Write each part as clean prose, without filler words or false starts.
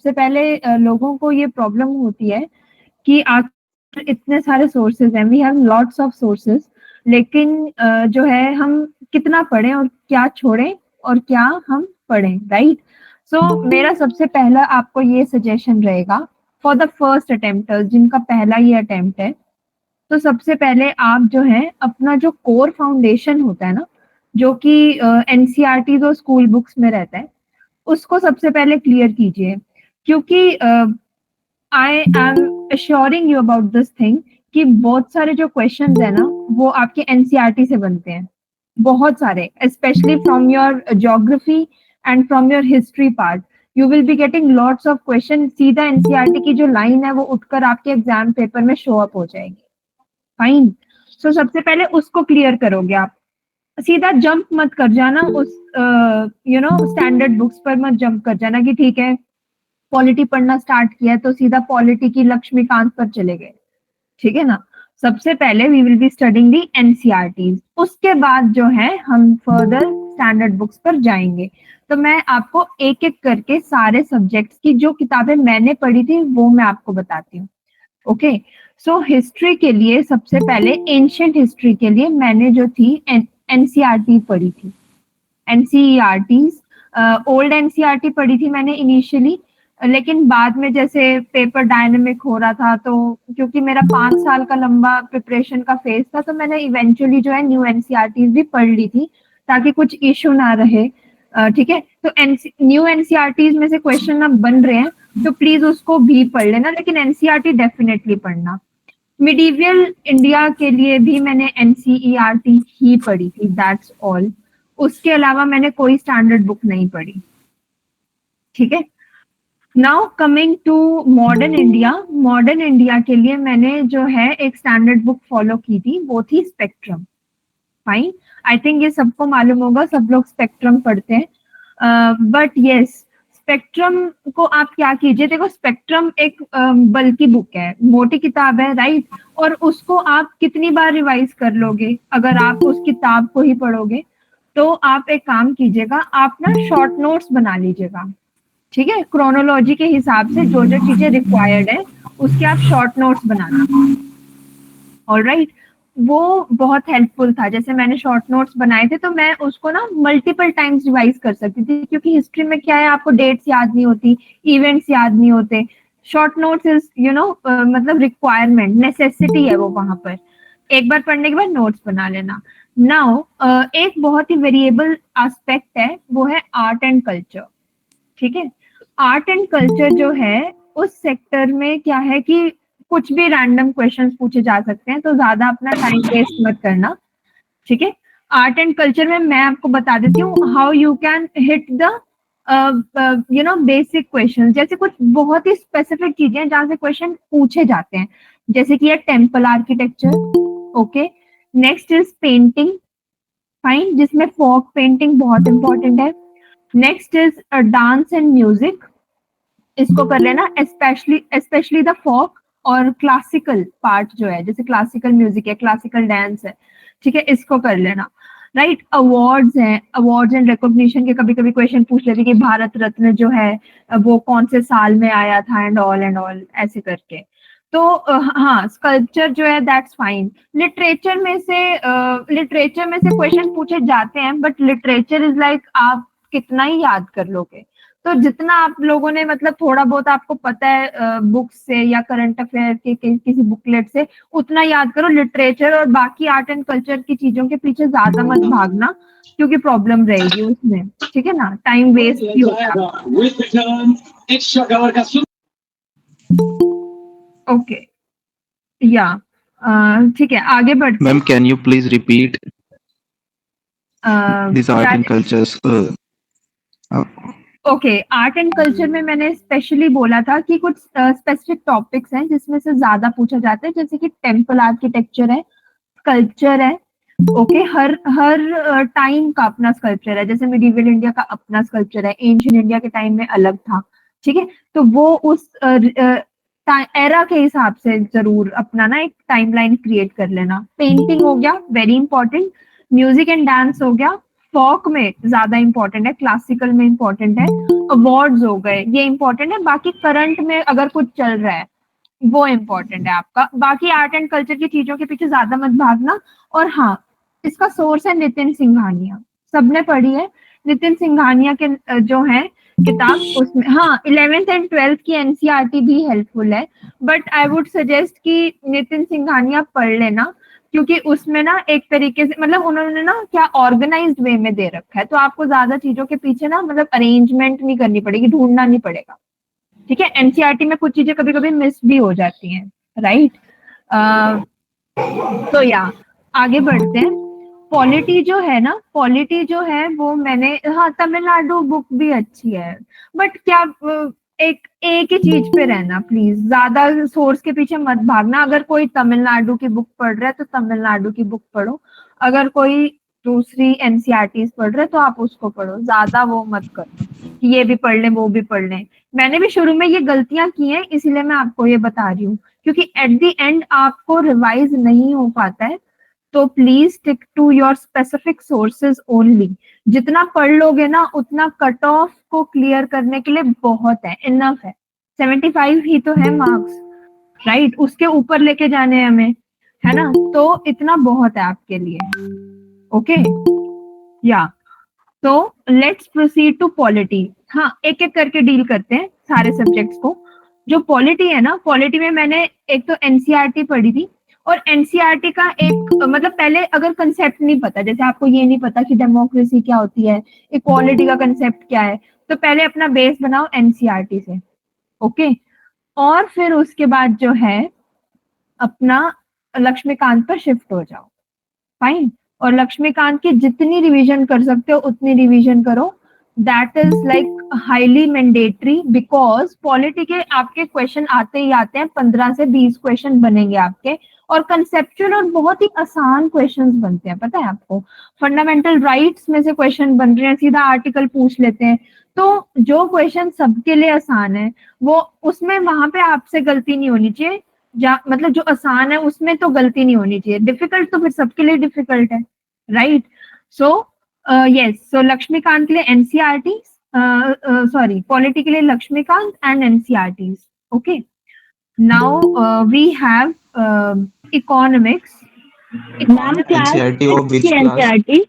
सबसे पहले लोगों को ये प्रॉब्लम होती है कि आखिर इतने सारे सोर्सेज हैं, we have lots of sources, लेकिन जो है हम कितना पढ़ें और क्या छोड़ें और क्या हम पढ़ें, राइट? सो मेरा सबसे पहला आपको ये सजेशन रहेगा फॉर द फर्स्ट अटेम्प्टर्स, जिनका पहला ये अटेम्प्ट है, तो सबसे पहले आप जो है अपना जो कोर फाउंडेशन होता है ना, जो कि एनसीईआरटी और स्कूल बुक्स में रहता है, उसको सबसे पहले क्लियर कीजिए, क्योंकि I am assuring you about this thing कि बहुत सारे जो क्वेश्चंस है ना वो आपके एनसीईआरटी से बनते हैं, बहुत सारे, specially from your geography and from your history part, you will be getting lots of question, सीधा एनसीईआरटी की जो लाइन है वो उठकर आपके एग्जाम पेपर में शो अप हो जाएगी। फाइन, सो सबसे पहले उसको क्लियर करोगे आप, सीधा जंप मत कर जाना उस स्टैंडर्ड बुक्स पर मत जंप कर जाना कि ठीक है पॉलिटी पढ़ना स्टार्ट किया है तो सीधा पॉलिटी की लक्ष्मीकांत पर चले गए, ठीक है ना? सबसे पहले we will be studying the NCERT, उसके बाद जो है हम फर्दर स्टैंडर्ड बुक्स पर जाएंगे। तो मैं आपको एक एक करके सारे सब्जेक्ट्स की जो किताबें मैंने पढ़ी थी वो मैं आपको बताती हूँ। ओके, सो हिस्ट्री के लिए सबसे पहले एंशिएंट हिस्ट्री के लिए मैंने जो थी एनसीईआरटी पढ़ी थी, एनसीईआरटी, ओल्ड एनसीईआरटी पढ़ी थी मैंने इनिशियली, लेकिन बाद में जैसे पेपर डायनेमिक हो रहा था तो क्योंकि मेरा 5 साल का लंबा प्रिपरेशन का फेज था तो मैंने इवेंचुअली जो है न्यू एनसीईआरटी भी पढ़ ली थी ताकि कुछ इशू ना रहे, ठीक है? तो न्यू एनसीईआरटी में से क्वेश्चन अब बन रहे हैं तो प्लीज उसको भी पढ़ लेना, लेकिन एनसीईआरटी डेफिनेटली पढ़ना। मिडीवियल इंडिया के लिए भी मैंने एनसीईआरटी ही पढ़ी थी, दैट्स ऑल, उसके अलावा मैंने कोई स्टैंडर्ड बुक नहीं पढ़ी, ठीक है? Now coming to modern India, modern India के लिए मैंने जो है एक स्टैंडर्ड बुक फॉलो की थी, वो थी स्पेक्ट्रम। फाइन, आई थिंक ये सबको मालूम होगा, सब लोग स्पेक्ट्रम पढ़ते हैं, बट यस, स्पेक्ट्रम को आप क्या कीजिए, देखो स्पेक्ट्रम एक बल्कि बुक है, मोटी किताब है, राइट? और उसको आप कितनी बार रिवाइज कर लोगे अगर आप उस किताब को ही पढ़ोगे? तो आप एक काम कीजिएगा, आप ना शॉर्ट नोट्स बना लीजिएगा, ठीक है? क्रोनोलॉजी के हिसाब से जो जो चीजें रिक्वायर्ड है उसके आप शॉर्ट नोट्स बनाना, ऑलराइट? वो बहुत हेल्पफुल था, जैसे मैंने शॉर्ट नोट्स बनाए थे तो मैं उसको ना मल्टीपल टाइम्स रिवाइज कर सकती थी, क्योंकि हिस्ट्री में क्या है, आपको डेट्स याद नहीं होती, इवेंट्स याद नहीं होते, शॉर्ट नोट्स इज मतलब रिक्वायरमेंट, नेसेसिटी है वो वहां पर, एक बार पढ़ने के बाद नोट्स बना लेना। नाउ एक बहुत ही वेरिएबल एस्पेक्ट है, वो है आर्ट एंड कल्चर, ठीक है? आर्ट एंड कल्चर जो है उस सेक्टर में क्या है कि कुछ भी रैंडम क्वेश्चंस पूछे जा सकते हैं, तो ज्यादा अपना टाइम वेस्ट मत करना, ठीक है? आर्ट एंड कल्चर में मैं आपको बता देती हूँ how you can hit the basic question, जैसे कुछ बहुत ही स्पेसिफिक चीजें जहां से क्वेश्चन पूछे जाते हैं, जैसे कि temple architecture, okay? Next is painting, fine, जिसमें फोक पेंटिंग बहुत इंपॉर्टेंट है। Next is dance and music, इसको कर लेना, स्पेशली द फोक और क्लासिकल पार्ट जो है, जैसे क्लासिकल म्यूजिक है, क्लासिकल डांस है, ठीक है? इसको कर लेना, राइट? अवार्ड्स हैं, अवार्ड्स एंड रिकॉग्निशन के कभी कभी क्वेश्चन पूछ लेते कि भारत रत्न जो है वो कौन से साल में आया था, एंड ऑल ऐसे करके। तो हाँ, स्कल्पचर जो है दैट्स फाइन। लिटरेचर में से क्वेश्चन पूछे जाते हैं, बट लिटरेचर इज लाइक आप कितना ही याद कर लोगे, तो जितना आप लोगों ने मतलब थोड़ा बहुत आपको पता है बुक से या करंट अफेयर के किसी बुकलेट से, उतना याद करो। लिटरेचर और बाकी आर्ट एंड कल्चर की चीजों के पीछे ज्यादा मत भागना, क्योंकि प्रॉब्लम रहेगी उसमें, ठीक है ना? टाइम वेस्ट भी होगा। ओके, या ठीक है, आगे बढ़ते हैं। Ma'am, can you please repeat these art क्या? and cultures? Uh, okay, art and culture में मैंने स्पेशली बोला था कि कुछ स्पेसिफिक टॉपिक्स हैं जिसमें से ज्यादा पूछा जाता है, जैसे कि टेम्पल आर्किटेक्चर है, स्कल्पचर है, ओके? हर हर टाइम का अपना स्कल्पचर है, जैसे मिडिवल इंडिया का अपना स्कल्पचर है, एंशिएंट इंडिया के टाइम में अलग था, ठीक है? तो वो उस एरा के हिसाब से जरूर अपना ना एक टाइमलाइन क्रिएट कर लेना। पेंटिंग हो गया, very important. Music and dance हो गया, फोक में ज्यादा इंपॉर्टेंट है, क्लासिकल में इंपॉर्टेंट है, अवार्ड्स हो गए ये इंपॉर्टेंट है, बाकी करंट में अगर कुछ चल रहा है वो इम्पोर्टेंट है आपका। बाकी आर्ट एंड कल्चर की चीजों के पीछे ज्यादा मत भागना। और हाँ, इसका सोर्स है नितिन सिंघानिया, सबने पढ़ी है नितिन सिंघानिया के जो है किताब, उसमें हाँ 11th एंड 12th की एनसीईआरटी भी हेल्पफुल है, बट आई वुड सजेस्ट कि नितिन सिंघानिया पढ़ लेना, क्योंकि उसमें ना एक तरीके से मतलब उन्होंने ना क्या ऑर्गेनाइज्ड वे में दे रखा है, तो आपको ज्यादा चीजों के पीछे ना मतलब अरेंजमेंट नहीं करनी पड़ेगी, ढूंढना नहीं पड़ेगा। ठीक है, एनसीईआरटी में कुछ चीजें कभी कभी मिस भी हो जाती हैं, राइट। तो या आगे बढ़ते हैं। पॉलिटी जो है ना, पॉलिटी जो है वो मैंने, हाँ तमिलनाडु बुक भी अच्छी है, बट क्या एक ही चीज पे रहना प्लीज, ज्यादा सोर्स के पीछे मत भागना। अगर कोई तमिलनाडु की बुक पढ़ रहा है तो तमिलनाडु की बुक पढ़ो, अगर कोई दूसरी एनसीईआरटी पढ़ रहे तो आप उसको पढ़ो, ज्यादा वो मत करो कि ये भी पढ़ लें वो भी पढ़ लें। मैंने भी शुरू में ये गलतियां की हैं, इसीलिए मैं आपको ये बता रही हूँ, क्योंकि एट द एंड आपको रिवाइज नहीं हो पाता है। तो please stick to your specific sources only. जितना पढ़ लोगे ना उतना कट ऑफ को क्लियर करने के लिए बहुत है, इनफ है। 75 ही तो है मार्क्स, राइट, उसके ऊपर लेके जाने हैं हमें, है ना, तो इतना बहुत है आपके लिए। ओके या, तो लेट्स प्रोसीड टू पॉलिटी। हाँ, एक एक करके डील करते हैं सारे सब्जेक्ट्स को। जो पॉलिटी है ना, पॉलिटी में मैंने एक तो एनसीईआरटी पढ़ी थी, और एनसीईआरटी का एक मतलब पहले अगर कंसेप्ट नहीं पता, जैसे आपको ये नहीं पता कि डेमोक्रेसी क्या होती है, इक्वालिटी का कंसेप्ट क्या है, तो पहले अपना बेस बनाओ एनसीईआरटी से। ओके, और फिर उसके बाद जो है अपना लक्ष्मीकांत पर शिफ्ट हो जाओ, फाइन। और लक्ष्मीकांत की जितनी रिवीजन कर सकते हो उतनी रिवीजन करो, that is like highly mandatory, because polity के आपके क्वेश्चन आते ही आते हैं, 15 से 20 क्वेश्चन बनेंगे आपके, और कंसेप्चुअल और बहुत ही आसान क्वेश्चंस बनते हैं, पता है आपको। फंडामेंटल राइट्स में से क्वेश्चन बन रहे हैं, सीधा आर्टिकल पूछ लेते हैं, तो जो क्वेश्चन सबके लिए आसान है वो, उसमें वहां पे आपसे गलती नहीं होनी चाहिए, मतलब जो आसान है उसमें तो गलती नहीं होनी चाहिए, डिफिकल्ट तो फिर सबके लिए डिफिकल्ट है, right. So yes, so Laxmikant के लिए एनसीईआरटी, सॉरी पॉलिटी के लिए Laxmikant and NCERT. Okay, now we have economics. NCERT of which class? NCERT,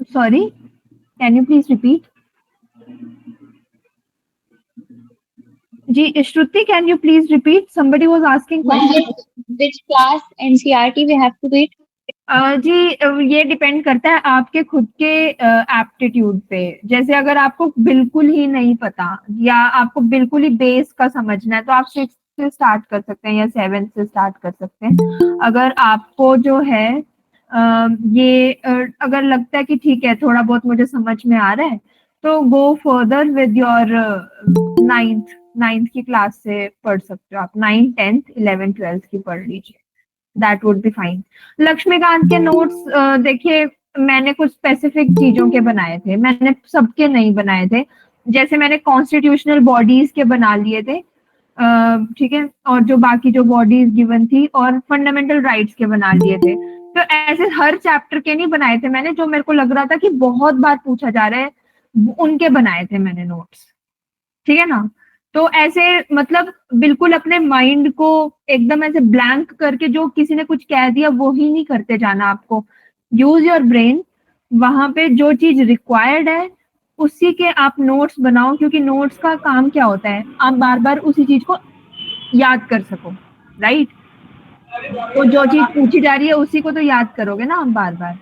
sorry can you please repeat? जी Shruti, can you please repeat? Somebody was asking question. Which class NCERT we have to read? जी ये depend करता है आपके खुद के aptitude पे। जैसे अगर आपको बिल्कुल ही नहीं पता या आपको बिल्कुल ही बेस का समझना है तो आप 6th से स्टार्ट कर सकते हैं या 7th से स्टार्ट कर सकते हैं। अगर आपको जो है ये अगर लगता है कि ठीक है थोड़ा बहुत मुझे समझ में आ रहा है, तो go further with your 9th की क्लास से पढ़ सकते हो आप, 9th 10th 11th 12th की पढ़ लीजिए, that would be fine. Laxmikant के नोट्स देखिए, मैंने कुछ स्पेसिफिक चीजों के बनाए थे, मैंने सबके नहीं बनाए थे। जैसे मैंने कॉन्स्टिट्यूशनल बॉडीज के बना लिए थे, ठीक है, और जो बाकी जो बॉडीज गिवन थी, और फंडामेंटल राइट्स के बना लिए थे। तो ऐसे हर चैप्टर के नहीं बनाए थे मैंने, जो मेरे को लग रहा था कि बहुत बार पूछा जा रहा है उनके बनाए थे मैंने नोट्स, ठीक है ना। तो ऐसे मतलब बिल्कुल अपने माइंड को एकदम ऐसे ब्लैंक करके जो किसी ने कुछ कह दिया वो ही नहीं करते जाना आपको। यूज योर ब्रेन, वहां पे जो चीज रिक्वायर्ड है उसी के आप नोट्स बनाओ, क्योंकि नोट्स का काम क्या होता है, आप बार बार उसी चीज को याद कर सको, राइट। तो जो चीज पूछी जा रही है उसी को तो याद करोगे ना आप बार बार,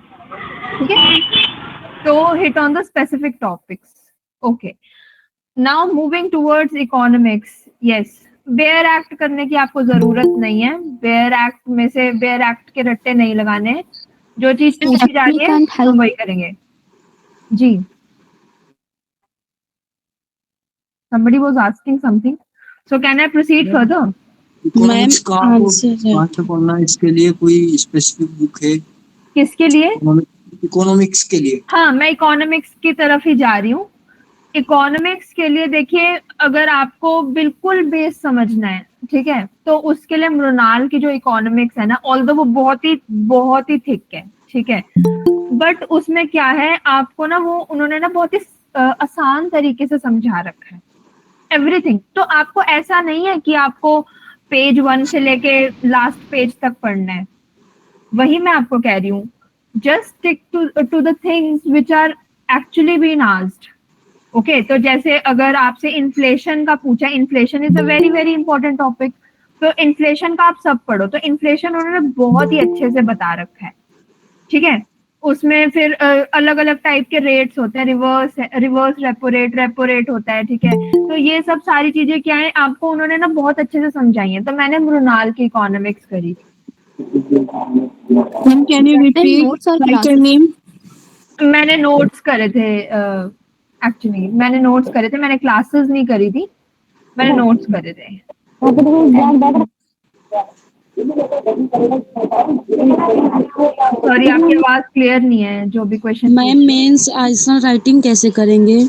ठीक है। तो hit on the specific topics. Okay, now moving towards economics. Yes, bare act करने की आपको जरूरत नहीं है, बेयर एक्ट में से बेयर एक्ट के रट्टे नहीं लगाने हैं, जो चीज पूछी जा रही है हम वही करेंगे। जी, somebody was asking something, so can I proceed further? Economics का आपको पढ़ना है, इसके लिए कोई स्पेसिफिक बुक है? किसके लिए? इकोनॉमिक्स के लिए। हाँ, मैं इकोनॉमिक्स की तरफ ही जा रही हूँ। इकोनॉमिक्स के लिए देखिए, अगर आपको बिल्कुल बेस समझना है, ठीक है, तो उसके लिए मृणाल की जो इकोनॉमिक्स है ना, ऑल्दो वो बहुत ही थिक है, ठीक है, बट उसमें क्या है, आपको ना वो उन्होंने ना बहुत ही आसान तरीके से समझा रखा है एवरीथिंग। तो आपको ऐसा नहीं है कि आपको पेज 1 से लेके लास्ट पेज तक पढ़ना है। वही मैं आपको कह रही हूँ, just stick to the things which are actually been asked. Okay, तो जैसे अगर आपसे इन्फ्लेशन का पूछा, inflation is a very very important topic, तो इन्फ्लेशन का आप सब पढ़ो। तो इन्फ्लेशन उन्होंने बहुत ही अच्छे से बता रखा है, ठीक है। उसमें फिर अलग अलग टाइप के रेट्स होते हैं, रिवर्स रेपो रेट होता है, ठीक है। तो ये सब सारी चीजें क्या है, आपको उन्होंने ना बहुत अच्छे से समझाई है। तो मैंने मृणाल की इकोनॉमिक्स करी थी। Ma'am, can you repeat? notes or Write your classes? name. मैंने नोट्स करे थे, एक्चुअली मैंने नोट्स करे थे, मैंने क्लासेस नहीं करी थी, मैंने नोट्स करे थे। सॉरी, आपकी आवाज क्लियर नहीं है, जो भी question. Ma'am mains answer writing कैसे करेंगे?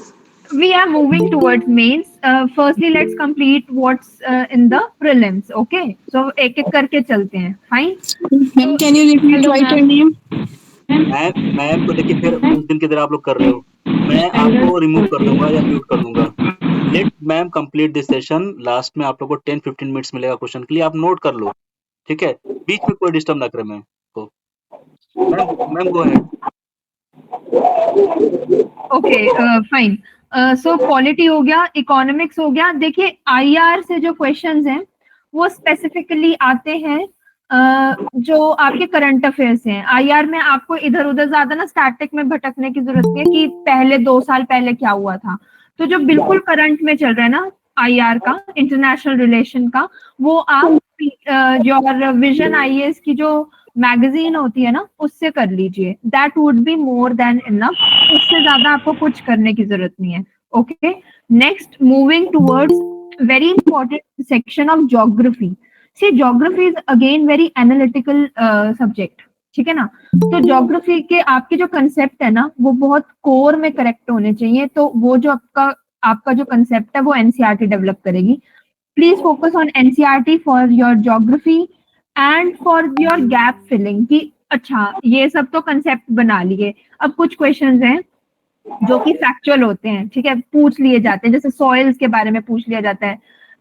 We are moving towards mains. Firstly, let's complete what's in the prelims. Okay, so एक एक करके चलते हैं। Fine. Ma'am, can you repeat? Hello, Write your ma'am. name. Ma'am तो देखिए, फिर उस दिन की तरह आप लोग कर रहे हो, मैं आपको रिमूव कर दूंगा या म्यूट कर दूंगा। Let ma'am complete this session. Last में आप लोग को 10-15 मिनट्स मिलेगा क्वेश्चन के लिए, आप नोट कर लो, ठीक है। बीच में कोई डिस्टर्ब ना करे मैम को। Ma'am go ahead. Okay, fine. So polity हो गया, इकोनॉमिक्स हो गया। देखिए आईआर से जो क्वेश्चंस हैं वो स्पेसिफिकली आते हैं जो आपके करंट अफेयर्स हैं। आईआर में आपको इधर उधर ज्यादा ना स्टैटिक में भटकने की जरूरत नहीं है कि पहले 2 साल पहले क्या हुआ था। तो जो बिल्कुल करंट में चल रहा है ना आईआर का, इंटरनेशनल रिलेशन का, वो आप जो विजन आईएएस की जो मैगजीन होती है ना उससे कर लीजिए। That would be more than enough, उससे ज्यादा आपको कुछ करने की जरूरत नहीं है। Okay, next moving towards very important section of geography. See geography is again very analytical subject, ठीक है ना। तो ज्योग्राफी के आपके जो कंसेप्ट है ना वो बहुत कोर में करेक्ट होने चाहिए। तो वो जो आपका जो कंसेप्ट है वो एनसीईआरटी डेवलप करेगी। Please focus on NCERT for your geography and for your gap filling. कि अच्छा ये सब तो कंसेप्ट बना लिए, अब कुछ क्वेश्चंस हैं जो कि फैक्चुअल होते हैं, ठीक है, पूछ लिए जाते हैं। जैसे सॉइल्स के बारे में पूछ लिया जाता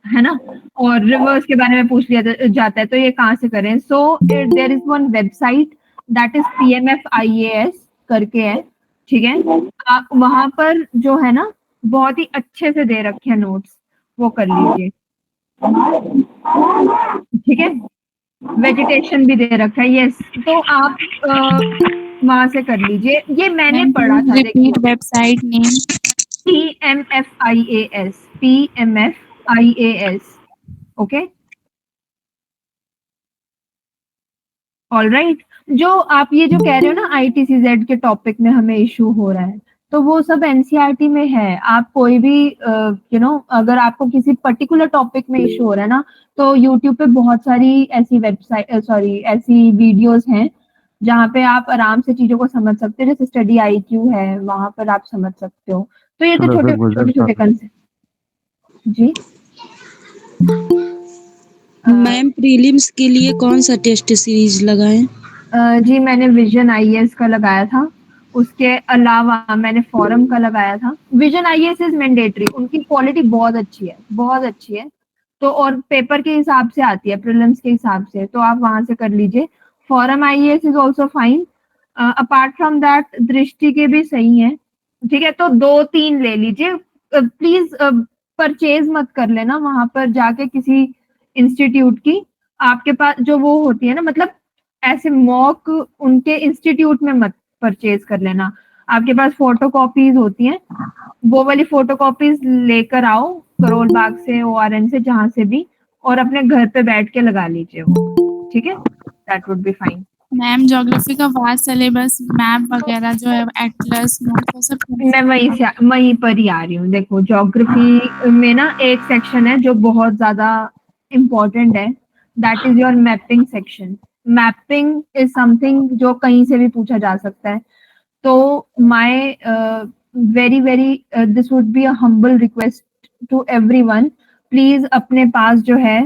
है ना, और रिवर्स के बारे में पूछ लिया जाता है। तो ये कहाँ से करें? So there is one website that is PMFIAS करके है, ठीक है। आप वहां पर जो है ना बहुत ही अच्छे से दे रखे हैं नोट्स, वो कर लीजिए, ठीक है। वेजिटेशन भी दे रखा है, यस। तो आप वहां से कर लीजिए। ये मैंने Ma'am, पढ़ा please था, देखिए repeat website name. PMFIAS, okay, all right. जो आप ये जो कह रहे हो ना ITCZ के टॉपिक में हमें इशू हो रहा है, तो वो सब एनसीईआरटी में है। आप कोई भी अगर आपको किसी पर्टिकुलर टॉपिक में इशू हो रहा है ना, तो यूट्यूब पे बहुत सारी ऐसी ऐसी वीडियोस हैं जहाँ पे आप आराम से चीजों को समझ सकते हो। जैसे स्टडी IQ है, वहां पर आप समझ सकते हो। तो ये तो छोटे कंसेप्ट। जी मैम प्रीलिम्स के लिए कौन सा टेस्ट सीरीज लगाएं? जी मैंने विजन IAS का लगाया था, उसके अलावा मैंने फॉरम का लगाया था। विजन IAS इज मैंडेटरी, उनकी क्वालिटी बहुत अच्छी है, बहुत अच्छी है। तो और पेपर के हिसाब से आती है, प्रीलिम्स के हिसाब से, तो आप वहां से कर लीजिए। Forum IAS is also fine. Apart from that Drishti के भी सही है, ठीक है। तो 2-3 ले लीजिए। प्लीज परचेज मत कर लेना वहां पर जाके किसी इंस्टीट्यूट की। आपके पास जो वो होती है ना, मतलब ऐसे मॉक उनके इंस्टीट्यूट में मत परचेज कर लेना। आपके पास फोटो कॉपीज होती हैं, वो वाली फोटो कॉपीज लेकर आओ करोल बाग से, ORN से, जहां से भी, और अपने घर पे बैठ के लगा लीजिए वो, ठीक है। That would be fine. Ma'am geography का वास्ट सिलेबस, मैप वगैरह जो है, एटलस नोट, वो सब मैं वहीं पर ही आ रही हूँ। देखो ज्योग्राफी में ना एक सेक्शन है जो बहुत ज्यादा इम्पोर्टेंट है, that is your mapping section. Mapping is something जो कहीं से भी पूछा जा सकता है। तो my very very this would be a humble request to everyone, please अपने पास जो है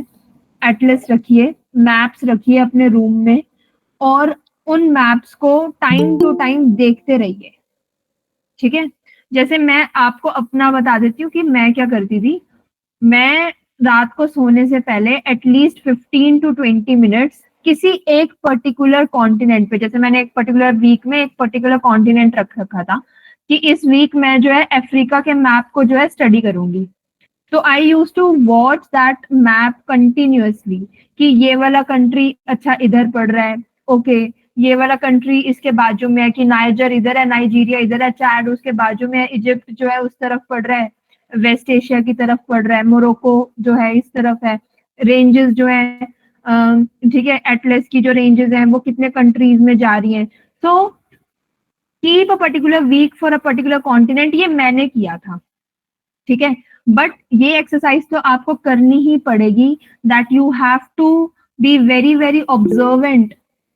एटलस रखिए, मैप्स रखिए अपने रूम में, और उन मैप्स को टाइम टू टाइम देखते रहिए, ठीक है। जैसे मैं आपको अपना बता देती हूँ कि मैं क्या करती थी। मैं रात को सोने से पहले एटलीस्ट 15 to 20 मिनट्स किसी एक पर्टिकुलर कॉन्टिनेंट पे, जैसे मैंने एक पर्टिकुलर वीक में एक पर्टिकुलर कॉन्टिनेंट रख रखा था कि इस वीक मैं जो है अफ्रीका के मैप को जो है स्टडी करूंगी। तो I use to watch that map continuously कि ये वाला कंट्री अच्छा इधर पड़ रहा है, ओके ये वाला कंट्री इसके बाजू में है, कि नाइजर इधर है, नाइजीरिया इधर है, चैड उसके बाजू में है, इजिप्ट जो है उस तरफ पड़ रहा है, वेस्ट एशिया की तरफ पड़ रहा है, मोरक्को जो है इस तरफ है, रेंजेस जो है ठीक है, एटलस की जो रेंजेस हैं वो कितने कंट्रीज में जा रही हैं। So keep a particular week for a particular continent, ये मैंने किया था, ठीक है। बट ये एक्सरसाइज तो आपको करनी ही पड़ेगी, that you have to be very very observant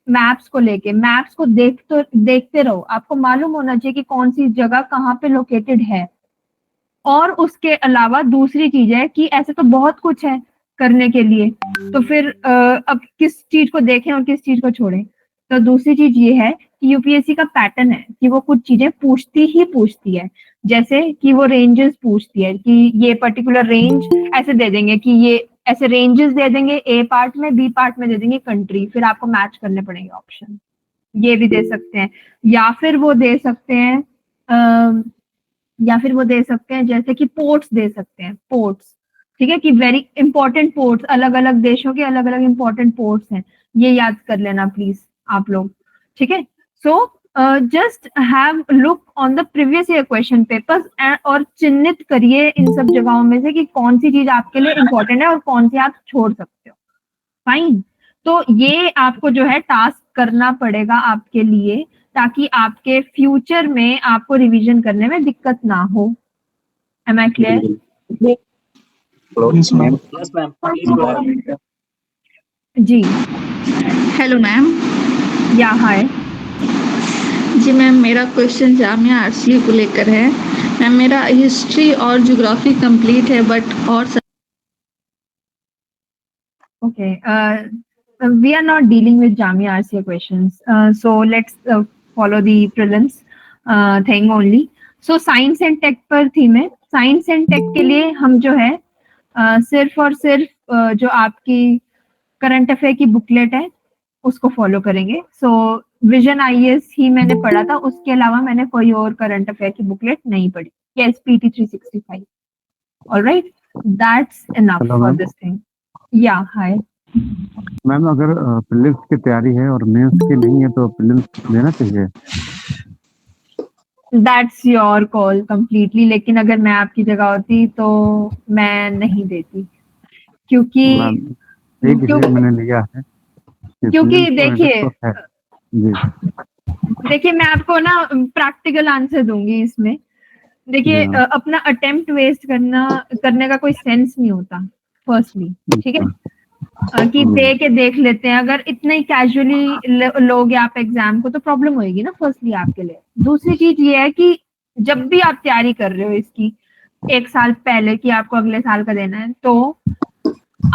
maps को लेके। मैप्स को देखते रहो, आपको मालूम होना चाहिए कि कौन सी जगह कहाँ पे लोकेटेड है। और उसके अलावा दूसरी चीज है कि ऐसे तो बहुत कुछ है करने के लिए, तो फिर अब किस चीज को देखें और किस चीज को छोड़ें। तो दूसरी चीज ये है कि यूपीएससी का पैटर्न है कि वो कुछ चीजें पूछती है, जैसे कि वो रेंजेस पूछती है कि ये पर्टिकुलर रेंज ऐसे दे देंगे कि ये ऐसे रेंजेस दे देंगे, ए पार्ट में, बी पार्ट में दे देंगे कंट्री, फिर आपको मैच करने पड़ेंगे ऑप्शन। ये भी दे सकते हैं, या फिर वो दे सकते हैं जैसे कि पोर्ट्स दे सकते हैं, पोर्ट्स, ठीक है, कि वेरी इंपॉर्टेंट पोर्ट्स, अलग अलग देशों के अलग अलग इंपॉर्टेंट पोर्ट्स हैं, ये याद कर लेना प्लीज आप लोग, ठीक है। So just have look on the previous year question papers और चिन्हित करिए इन सब जगहों में से कि कौन सी चीज आपके लिए इंपॉर्टेंट है और कौन सी आप छोड़ सकते हो। फाइन, तो ये आपको जो है टास्क करना पड़ेगा आपके लिए, ताकि आपके फ्यूचर में आपको रिवीजन करने में दिक्कत ना हो। Am I clear? Yes, ma'am. Please go ahead. जी, हेलो मैम। या हाय। जी मैम, मेरा क्वेश्चन जामिया आरसीए को लेकर है। मैम मेरा हिस्ट्री और ज्योग्राफी कंप्लीट है, बट और Okay, we are not dealing with Jamia RCA questions, so let's follow the prelims thing only. So science and tech पर थी मैं। साइंस एंड टेक के लिए हम जो है सिर्फ और सिर्फ जो आपकी करंट अफेयर की बुकलेट है उसको फॉलो करेंगे। सो विजन आईएएस ही मैंने पढ़ा था, उसके अलावा मैंने कोई और करंट अफेयर की बुकलेट नहीं पढ़ी। Yes, PT 365। Alright, that's enough for this thing. या हाय मैम, अगर प्रीलिम्स की तैयारी है और मेंस की नहीं है तो प्रीलिम्स देना चाहिए? दैट्स योर कॉल कंप्लीटली, लेकिन अगर मैं आपकी जगह होती तो मैं नहीं देती, क्योंकि मैंने लिया है क्योंकि देखिए जी देखिए मैं आपको ना प्रैक्टिकल आंसर दूंगी इसमें। देखिए अपना अटेम्प्ट वेस्ट करने का कोई सेंस नहीं होता फर्स्टली, ठीक है, कि दे के देख लेते हैं। अगर इतना ही कैजुअली लोगे आप एग्जाम को तो प्रॉब्लम होगी ना फर्स्टली आपके लिए। दूसरी चीज ये है कि जब भी आप तैयारी कर रहे हो इसकी एक साल पहले कि आपको अगले साल का देना है, तो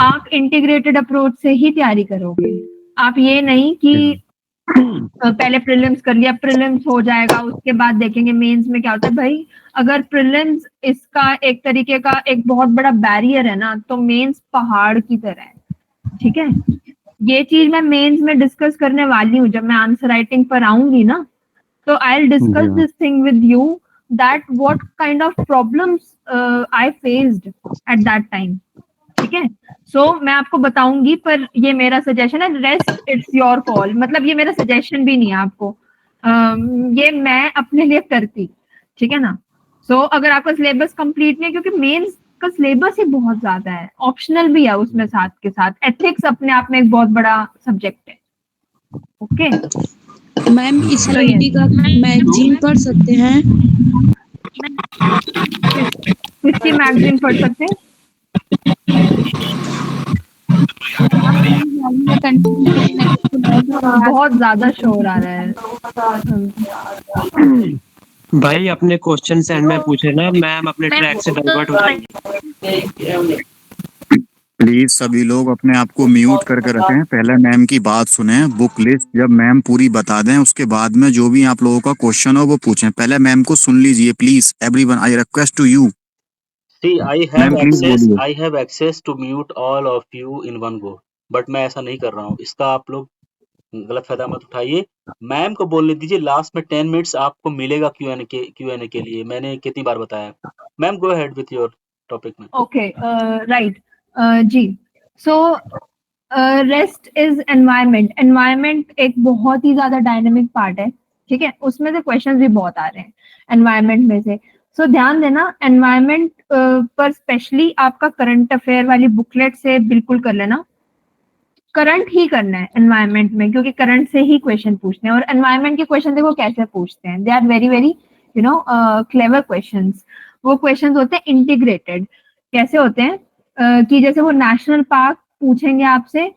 आप इंटीग्रेटेड अप्रोच से ही तैयारी करोगे। आप ये नहीं कि पहले प्रीलिम्स कर लिया, प्रीलिम्स हो जाएगा उसके बाद देखेंगे मेंस में क्या होता है। भाई अगर प्रीलिम्स इसका एक तरीके का एक बहुत बड़ा बैरियर है ना, तो मेंस पहाड़ की तरह है, ठीक है। ये चीज मैं मेंस में डिस्कस करने वाली हूँ, जब मैं आंसर राइटिंग पर आऊंगी ना, तो I will discuss this thing with you, that what kind of problems I faced at that time, ठीक है। सो मैं आपको बताऊंगी, पर ये मेरा सजेशन है, रेस्ट इट्स योर कॉल। मतलब ये मेरा सजेशन भी नहीं है आपको, ये मैं अपने लिए करती, ठीक है ना। सो अगर आपका सिलेबस कंप्लीट नहीं है, क्योंकि मेंस का सिलेबस ही बहुत ज्यादा है, ऑप्शनल भी है उसमें साथ के साथ, एथिक्स अपने आप में एक बहुत बड़ा सब्जेक्ट है। ओके मैम, इस लड़की का मैगजीन पढ़ सकते हैं? किसकी मैगजीन पढ़ सकते हैं? बहुत ज्यादा शोर आ रहा है भाई। अपने क्वेश्चन एंड में पूछे ना मैम, अपने ट्रैक से डाइवर्ट हो जाएंगे। प्लीज सभी लोग अपने आप को म्यूट करके रखें, पहले मैम की बात सुने। बुक लिस्ट जब मैम पूरी बता दें उसके बाद में जो भी आप लोगों का क्वेश्चन हो वो पूछें। पहले मैम को सुन लीजिए please, everyone, I request to you. See, ma'am please बोलिए। I have access to mute all of you in one go, but मैं ऐसा नहीं कर रहा हूँ। इसका आप लोग गलत फायदा मत उठाइए। मैम को बोलने दीजिए, लास्ट में 10 मिनट्स आपको मिलेगा Q&A के लिए। मैंने कितनी बार बताया। Ma'am go ahead with your topic में। ओके, राइट जी। So rest is environment. Environment एक बहुत ही ज्यादा डायनेमिक पार्ट है, ठीक है। उसमें से क्वेश्चंस भी बहुत आ रहे हैं एनवायरनमेंट में से। सो ध्यान देना, एनवायरनमेंट पर स्पेशली आपका करंट अफेयर वाली बुकलेट से बिल्कुल कर लेना। करंट ही करना है एनवायरनमेंट में, क्योंकि करंट से ही क्वेश्चन पूछते हैं। और एनवायरनमेंट के क्वेश्चन देखो कैसे पूछते हैं, they are very very clever questions. वो क्वेश्चंस होते हैं इंटीग्रेटेड। कैसे होते हैं कि जैसे वो नेशनल पार्क पूछेंगे आपसे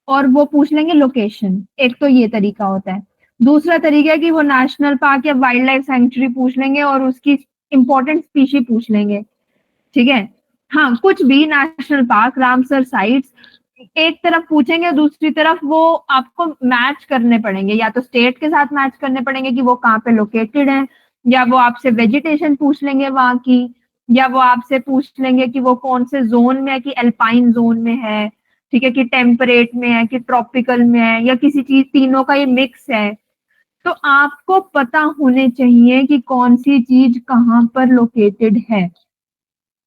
और वो पूछ लेंगे लोकेशन, एक तो ये तरीका होता है। दूसरा तरीका है कि वो नेशनल पार्क या वाइल्ड लाइफ सेंचुरी पूछ लेंगे और उसकी इंपॉर्टेंट स्पीशी पूछ लेंगे, ठीक है। हाँ, कुछ भी नेशनल पार्क, रामसर साइट्स एक तरफ पूछेंगे, दूसरी तरफ वो आपको मैच करने पड़ेंगे, या तो स्टेट के साथ मैच करने पड़ेंगे कि वो कहाँ पे लोकेटेड है, या वो आपसे वेजिटेशन पूछ लेंगे वहां की, या वो आपसे पूछ लेंगे कि वो कौन से जोन में है, कि एल्पाइन जोन में है, ठीक है, कि टेम्परेट में है, कि ट्रॉपिकल में है, या किसी चीज तीनों का ये मिक्स है। तो आपको पता होने चाहिए कि कौन सी चीज कहाँ पर लोकेटेड है।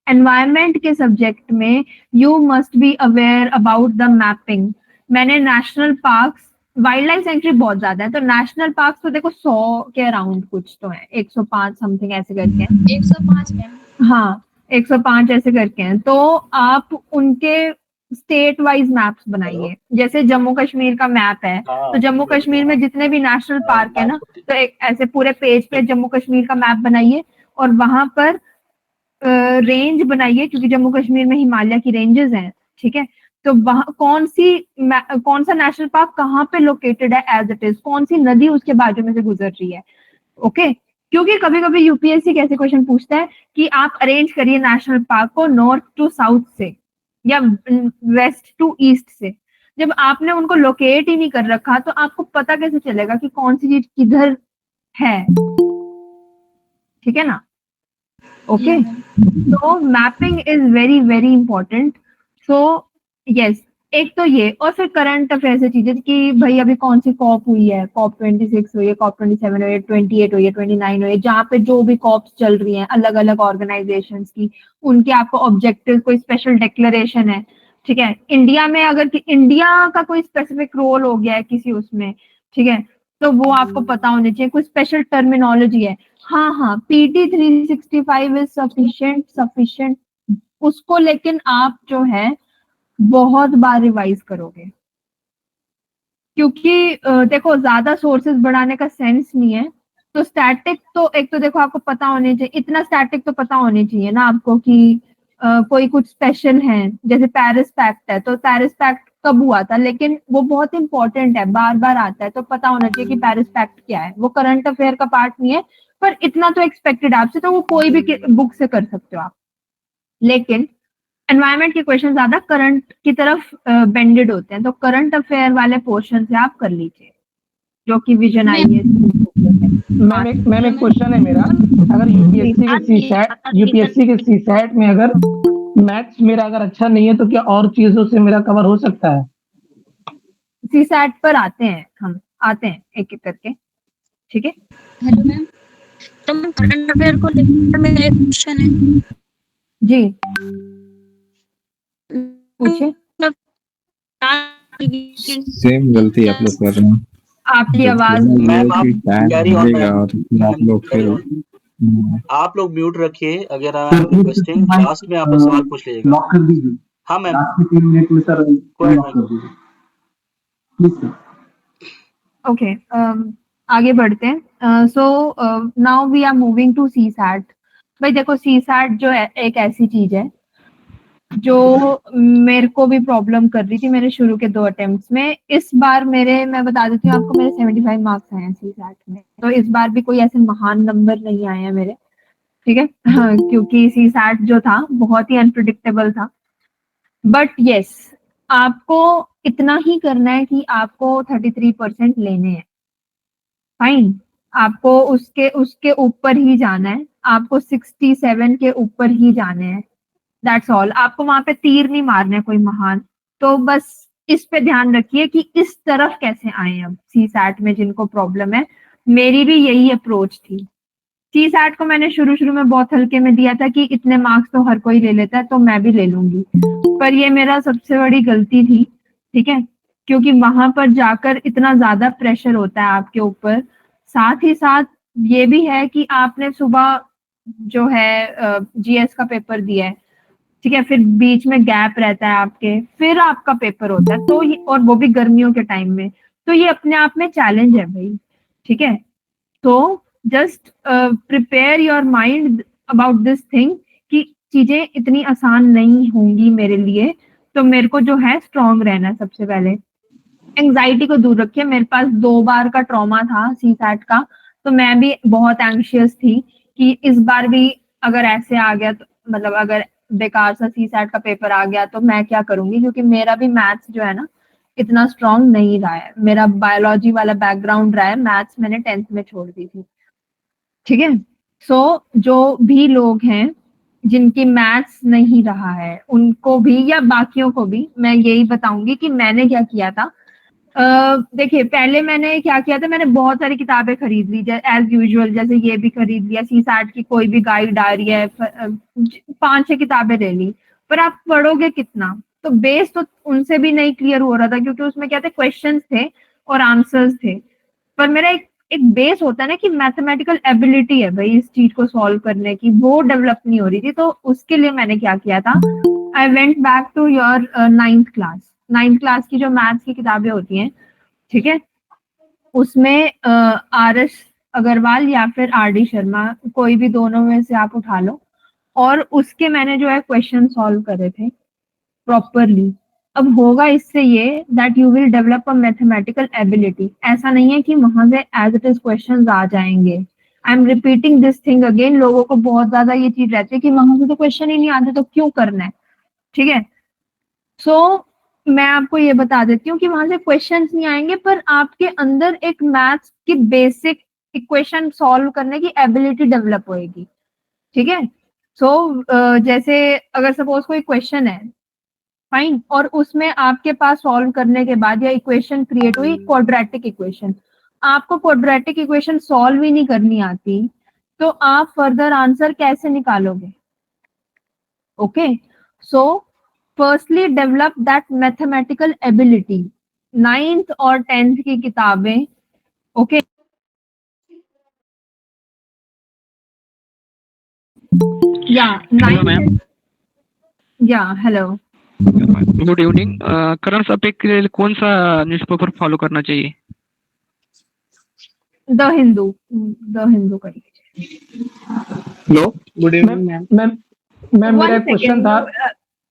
एनवायरनमेंट के सब्जेक्ट में you must be aware about the mapping. मैंने national parks, wild life sanctuary बहुत ज्यादा है, तो नेशनल पार्क्स तो देखो 100 के अराउंड कुछ तो है, 105 समथिंग ऐसे करके हैं। 105 है। हाँ, 105 ऐसे करके हैं। तो आप उनके स्टेट वाइज मैप्स बनाइए। जैसे जम्मू कश्मीर का मैप है, तो जम्मू कश्मीर में जितने भी नेशनल पार्क है ना, तो एक ऐसे पूरे पेज पे जम्मू कश्मीर का मैप बनाइए और वहां पर रेंज बनाइए, क्योंकि जम्मू कश्मीर में हिमालय की रेंजेस हैं, ठीक है। तो वहां कौन सा नेशनल पार्क कहाँ पे लोकेटेड है एज इट इज, कौन सी नदी उसके बाजू में से गुजर रही है, ओके। क्योंकि कभी कभी यूपीएससी कैसे क्वेश्चन पूछता है कि आप अरेंज करिए नेशनल पार्क को नॉर्थ टू साउथ से या वेस्ट टू ईस्ट से। जब आपने उनको लोकेट ही नहीं कर रखा तो आपको पता कैसे चलेगा कि कौन सी चीज किधर है, ठीक है ना। ओके, तो mapping is very very important. So yes, एक तो ये, और फिर करंट अफेयर से चीजें कि भाई अभी कौन सी कॉप हुई है, कॉप 26 हुई है, कॉप 27 हुई है, 28 हुई है, 29 हुई है, जहाँ पे जो भी कॉप्स चल रही हैं अलग अलग ऑर्गेनाइजेशंस की, उनके आपको ऑब्जेक्टिव, कोई स्पेशल डिक्लेरेशन है, ठीक है। इंडिया में अगर इंडिया का कोई स्पेसिफिक रोल हो गया है किसी उसमें, ठीक है, तो वो आपको पता होना चाहिए। कोई स्पेशल टर्मिनोलॉजी है, हाँ, PT 365 इज सफिशिएंट उसको, लेकिन आप जो है बहुत बार रिवाइज करोगे, क्योंकि देखो ज्यादा सोर्सेज बढ़ाने का सेंस नहीं है। तो स्टैटिक तो एक तो देखो आपको पता होने चाहिए, इतना स्टैटिक तो पता होने चाहिए ना आपको कि कोई कुछ स्पेशल है। जैसे पेरिस पैक्ट है, तो पेरिस पैक्ट कब हुआ था, लेकिन वो बहुत इंपॉर्टेंट है, बार बार आता है, तो पता होना चाहिए कि पेरिस पैक्ट क्या है। वो करंट अफेयर का पार्ट नहीं है, पर इतना तो एक्सपेक्टेड आपसे, तो वो कोई भी बुक से कर सकते हो आप। लेकिन एनवायरनमेंट के क्वेश्चन ज्यादा करंट की तरफ बेंडेड होते हैं, तो करंट अफेयर वाले पोर्शन से आप कर लीजिए, जो कि विजन आई है। मैम एक क्वेश्चन है मेरा, अगर यूपीएससी के सीसैट में अगर मैथ्स मेरा अगर अच्छा नहीं है तो क्या और चीजों से मेरा कवर हो सकता है? सीसैट पर आते हैं, हम आते हैं एक एक करके, ठीक है। हेलो मैम, तो मैम करंट अफेयर को लेकर मेरा एक क्वेश्चन है जी, पूछिए। सेम गलती आप लोग कर रहे हैं। आपकी आवाज आप लोग म्यूट रखिए। अगर रिक्वेस्टिंग लास्ट में आप सवाल पूछ लीजिएगा। लॉक कर दीजिए। हाँ मैम, लास्ट के 3 मिनट में सर लॉक कर दीजिए प्लीज सर। ओके, आगे बढ़ते हैं। So now we are moving to CSAT. भाई देखो, सीसैट जो है एक ऐसी चीज है जो मेरे को भी प्रॉब्लम कर रही थी मेरे शुरू के 2 अटेम्प्ट्स में। इस बार मैं बता देती हूँ आपको, मेरे 75 मार्क्स आए हैं सीसैट में, तो इस बार भी कोई ऐसे महान नंबर नहीं आए हैं मेरे, ठीक है। क्योंकि सीसैट जो था बहुत ही अनप्रिडिक्टेबल था। बट यस, आपको इतना ही करना है कि आपको 33% लेने हैं, फाइन। आपको उसके उसके ऊपर ही जाना है, आपको 67 के ऊपर ही जाने हैं, दैट्स ऑल। आपको वहां पे तीर नहीं मारना है कोई महान। तो बस इस पे ध्यान रखिए कि इस तरफ कैसे आए अब सी सैट में जिनको प्रॉब्लम है। मेरी भी यही अप्रोच थी। सी सैट को मैंने शुरू शुरू में बहुत हल्के में दिया था कि इतने मार्क्स तो हर कोई ले लेता है तो मैं भी ले लूंगी, पर ये मेरा सबसे बड़ी गलती थी, ठीक है, क्योंकि वहां पर जाकर इतना ज्यादा प्रेशर होता है आपके ऊपर। साथ ही साथ ये भी है कि आपने सुबह जो है जीएस का पेपर दिया है, ठीक है, फिर बीच में गैप रहता है आपके, फिर आपका पेपर होता है, तो ये, और वो भी गर्मियों के टाइम में, तो ये अपने आप में चैलेंज है भाई, ठीक है। तो just prepare your mind about this thing कि चीजें इतनी आसान नहीं होंगी मेरे लिए, तो मेरे को जो है स्ट्रांग रहना है सबसे पहले। एंजाइटी को दूर रखिए। मेरे पास 2 बार का ट्रॉमा था सी सैट का, तो मैं भी बहुत एंशियस थी कि इस बार भी अगर ऐसे आ गया तो, मतलब अगर बेकार सा सी सैट का पेपर आ गया तो मैं क्या करूंगी, क्योंकि मेरा भी मैथ्स जो है ना इतना स्ट्रांग नहीं रहा है। मेरा बायोलॉजी वाला बैकग्राउंड रहा है, मैथ्स मैंने 10th में छोड़ दी थी, ठीक है। सो जो भी लोग हैं जिनकी मैथ्स नहीं रहा है उनको भी या बाकियों को भी मैं यही बताऊंगी कि मैंने क्या किया था। देखिए, पहले मैंने क्या किया था, मैंने बहुत सारी किताबें खरीद ली एज यूजुअल, जैसे ये भी खरीद लिया, सी सैट की कोई भी गाइड आ रही है, 5-6 किताबें ले ली, पर आप पढ़ोगे कितना? तो बेस तो उनसे भी नहीं क्लियर हो रहा था, क्योंकि उसमें क्या थे, क्वेश्चंस थे और आंसर्स थे, पर मेरा एक बेस होता है ना कि मैथमेटिकल एबिलिटी है भाई इस चीज को सॉल्व करने की, वो डेवलप नहीं हो रही थी। तो उसके लिए मैंने क्या किया था, I went back to your 9th class. 9th class की जो मैथ्स की किताबें होती हैं, ठीक है, उसमें RS अग्रवाल या फिर RD शर्मा, कोई भी दोनों में से आप उठा लो, और उसके मैंने जो है क्वेश्चन सॉल्व करे थे प्रॉपरली। अब होगा इससे ये that you will develop a mathematical ability. ऐसा नहीं है कि वहां से एज इट इज क्वेश्चंस आ जाएंगे। I am repeating this thing again. लोगों को बहुत ज्यादा ये चीज रहती है कि वहां से तो क्वेश्चन ही नहीं आते तो क्यों करना है, ठीक है। सो मैं आपको ये बता देती हूँ कि वहां से क्वेश्चंस नहीं आएंगे, पर आपके अंदर एक मैथ्स की बेसिक इक्वेशन सॉल्व करने की एबिलिटी डेवलप होएगी, ठीक है। सो जैसे अगर सपोज कोई क्वेश्चन है, फाइन, और उसमें आपके पास सॉल्व करने के बाद या इक्वेशन क्रिएट हुई क्वाड्रेटिक इक्वेशन, आपको क्वाड्रेटिक इक्वेशन सॉल्व ही नहीं करनी आती, तो आप फर्दर आंसर कैसे निकालोगे? Okay, so firstly develop that mathematical ability. 9th और 10th की किताबें, ओके, या 9th, या hello, good evening. Current affair के लिए कौन सा न्यूज़पेपर फॉलो करना चाहिए? द हिंदू का। Hello, good evening ma'am. Ma'am मेरा एक क्वेश्चन था।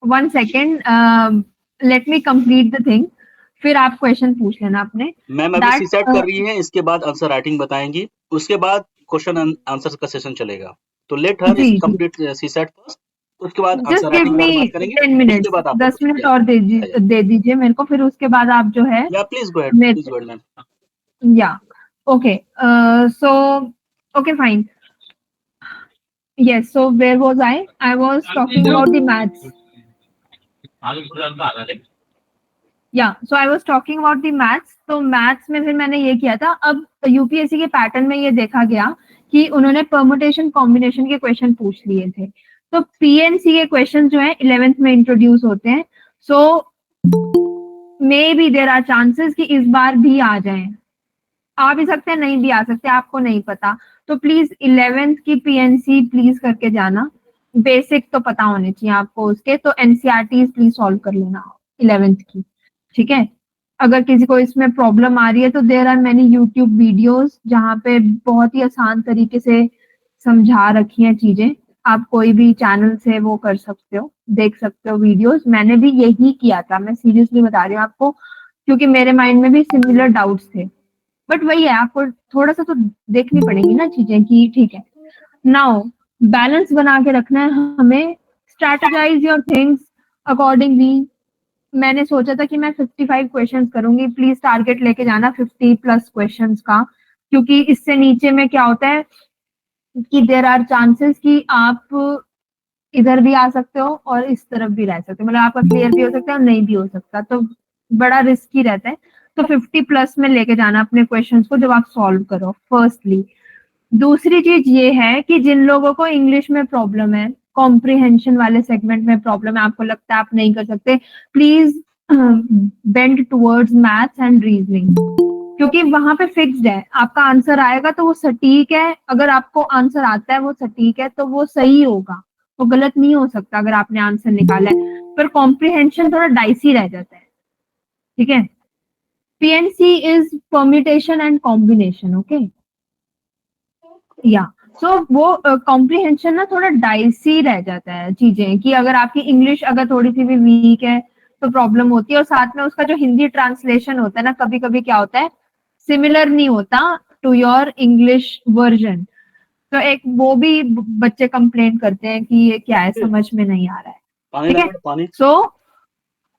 1 second, late me complete the thing, फिर आप क्वेश्चन पूछ लेना अपने। मैम अभी सी सेट कर रही है, इसके बाद आंसर राइटिंग बताएंगी, उसके बाद क्वेश्चन आंसर का सेशन चलेगा। तो let her complete CSAT first, उसके बाद जस्ट आंसर गिव राइटिंग मी बात करेंगे, 10 मिनट्स, उसके बाद आप 10 मिनट और दे दीजिए मेरे को, फिर उसके बाद आप जो है, या प्लीज गो अहेड मैम। या okay, so okay fine, yes, so where was I was talking about the maths. Yeah, so I was talking about the maths. तो मैथ्स में फिर मैंने ये किया था। अब यूपीएससी के पैटर्न में ये देखा गया कि उन्होंने परमुटेशन कॉम्बिनेशन के क्वेश्चन पूछ लिए थे, तो पीएनसी के क्वेश्चन जो है 11th में इंट्रोड्यूस होते हैं। So maybe there are chances कि इस बार भी आ जाएं, आ भी सकते हैं, नहीं भी आ सकते, आपको नहीं पता। तो प्लीज 11th की पीएनसी प्लीज करके जाना, बेसिक तो पता होने चाहिए आपको उसके। तो एनसीईआरटी प्लीज सॉल्व कर लेना 11th की, ठीक है। अगर किसी को इसमें प्रॉब्लम आ रही है तो there are many YouTube videos जहाँ पे बहुत ही आसान तरीके से समझा रखी हैं चीजें। आप कोई भी चैनल से वो कर सकते हो, देख सकते हो वीडियोस। मैंने भी यही किया था, मैं सीरियसली बता रही हूँ आपको, क्योंकि मेरे माइंड में भी सिमिलर डाउट्स थे। बट वही है, आपको थोड़ा सा तो देखनी पड़ेगी ना चीजें कि ठीक है। नाउ बैलेंस बना के रखना है हमें, स्ट्रैटेजाइज योर थिंग्स, अकॉर्डिंगली मैंने सोचा था कि मैं 55 क्वेश्चंस करूंगी। प्लीज टारगेट लेके जाना 50+ क्वेश्चंस का, क्योंकि इससे नीचे में क्या होता है कि देयर आर चांसेस कि आप इधर भी आ सकते हो और इस तरफ भी रह सकते हो, मतलब आपका क्लियर भी हो सकता है और नहीं भी हो सकता, तो बड़ा रिस्की रहता है। तो 50+ में लेके जाना अपने क्वेश्चंस को जब आप सॉल्व करो, फर्स्टली। दूसरी चीज ये है कि जिन लोगों को इंग्लिश में प्रॉब्लम है, कॉम्प्रिहेंशन वाले सेगमेंट में प्रॉब्लम है, आपको लगता है आप नहीं कर सकते, please bend towards maths and reasoning, क्योंकि वहां पे फिक्स्ड है, आपका आंसर आएगा तो वो सटीक है। अगर आपको आंसर आता है वो सटीक है तो वो सही होगा, वो गलत नहीं हो सकता अगर आपने आंसर निकाला है। पर कॉम्प्रिहेंशन थोड़ा डाइसी रह जाता है, ठीक है। PNC is permutation and combination, okay या सो वो कॉम्प्रिहेंशन ना थोड़ा डाइसी रह जाता है चीजें, कि अगर आपकी इंग्लिश अगर थोड़ी सी भी वीक है तो प्रॉब्लम होती है। और साथ में उसका जो हिंदी ट्रांसलेशन होता है ना, कभी कभी क्या होता है सिमिलर नहीं होता टू योर इंग्लिश वर्जन, तो एक वो भी बच्चे कंप्लेन करते हैं कि ये क्या है, समझ में नहीं आ रहा है, ठीक है। सो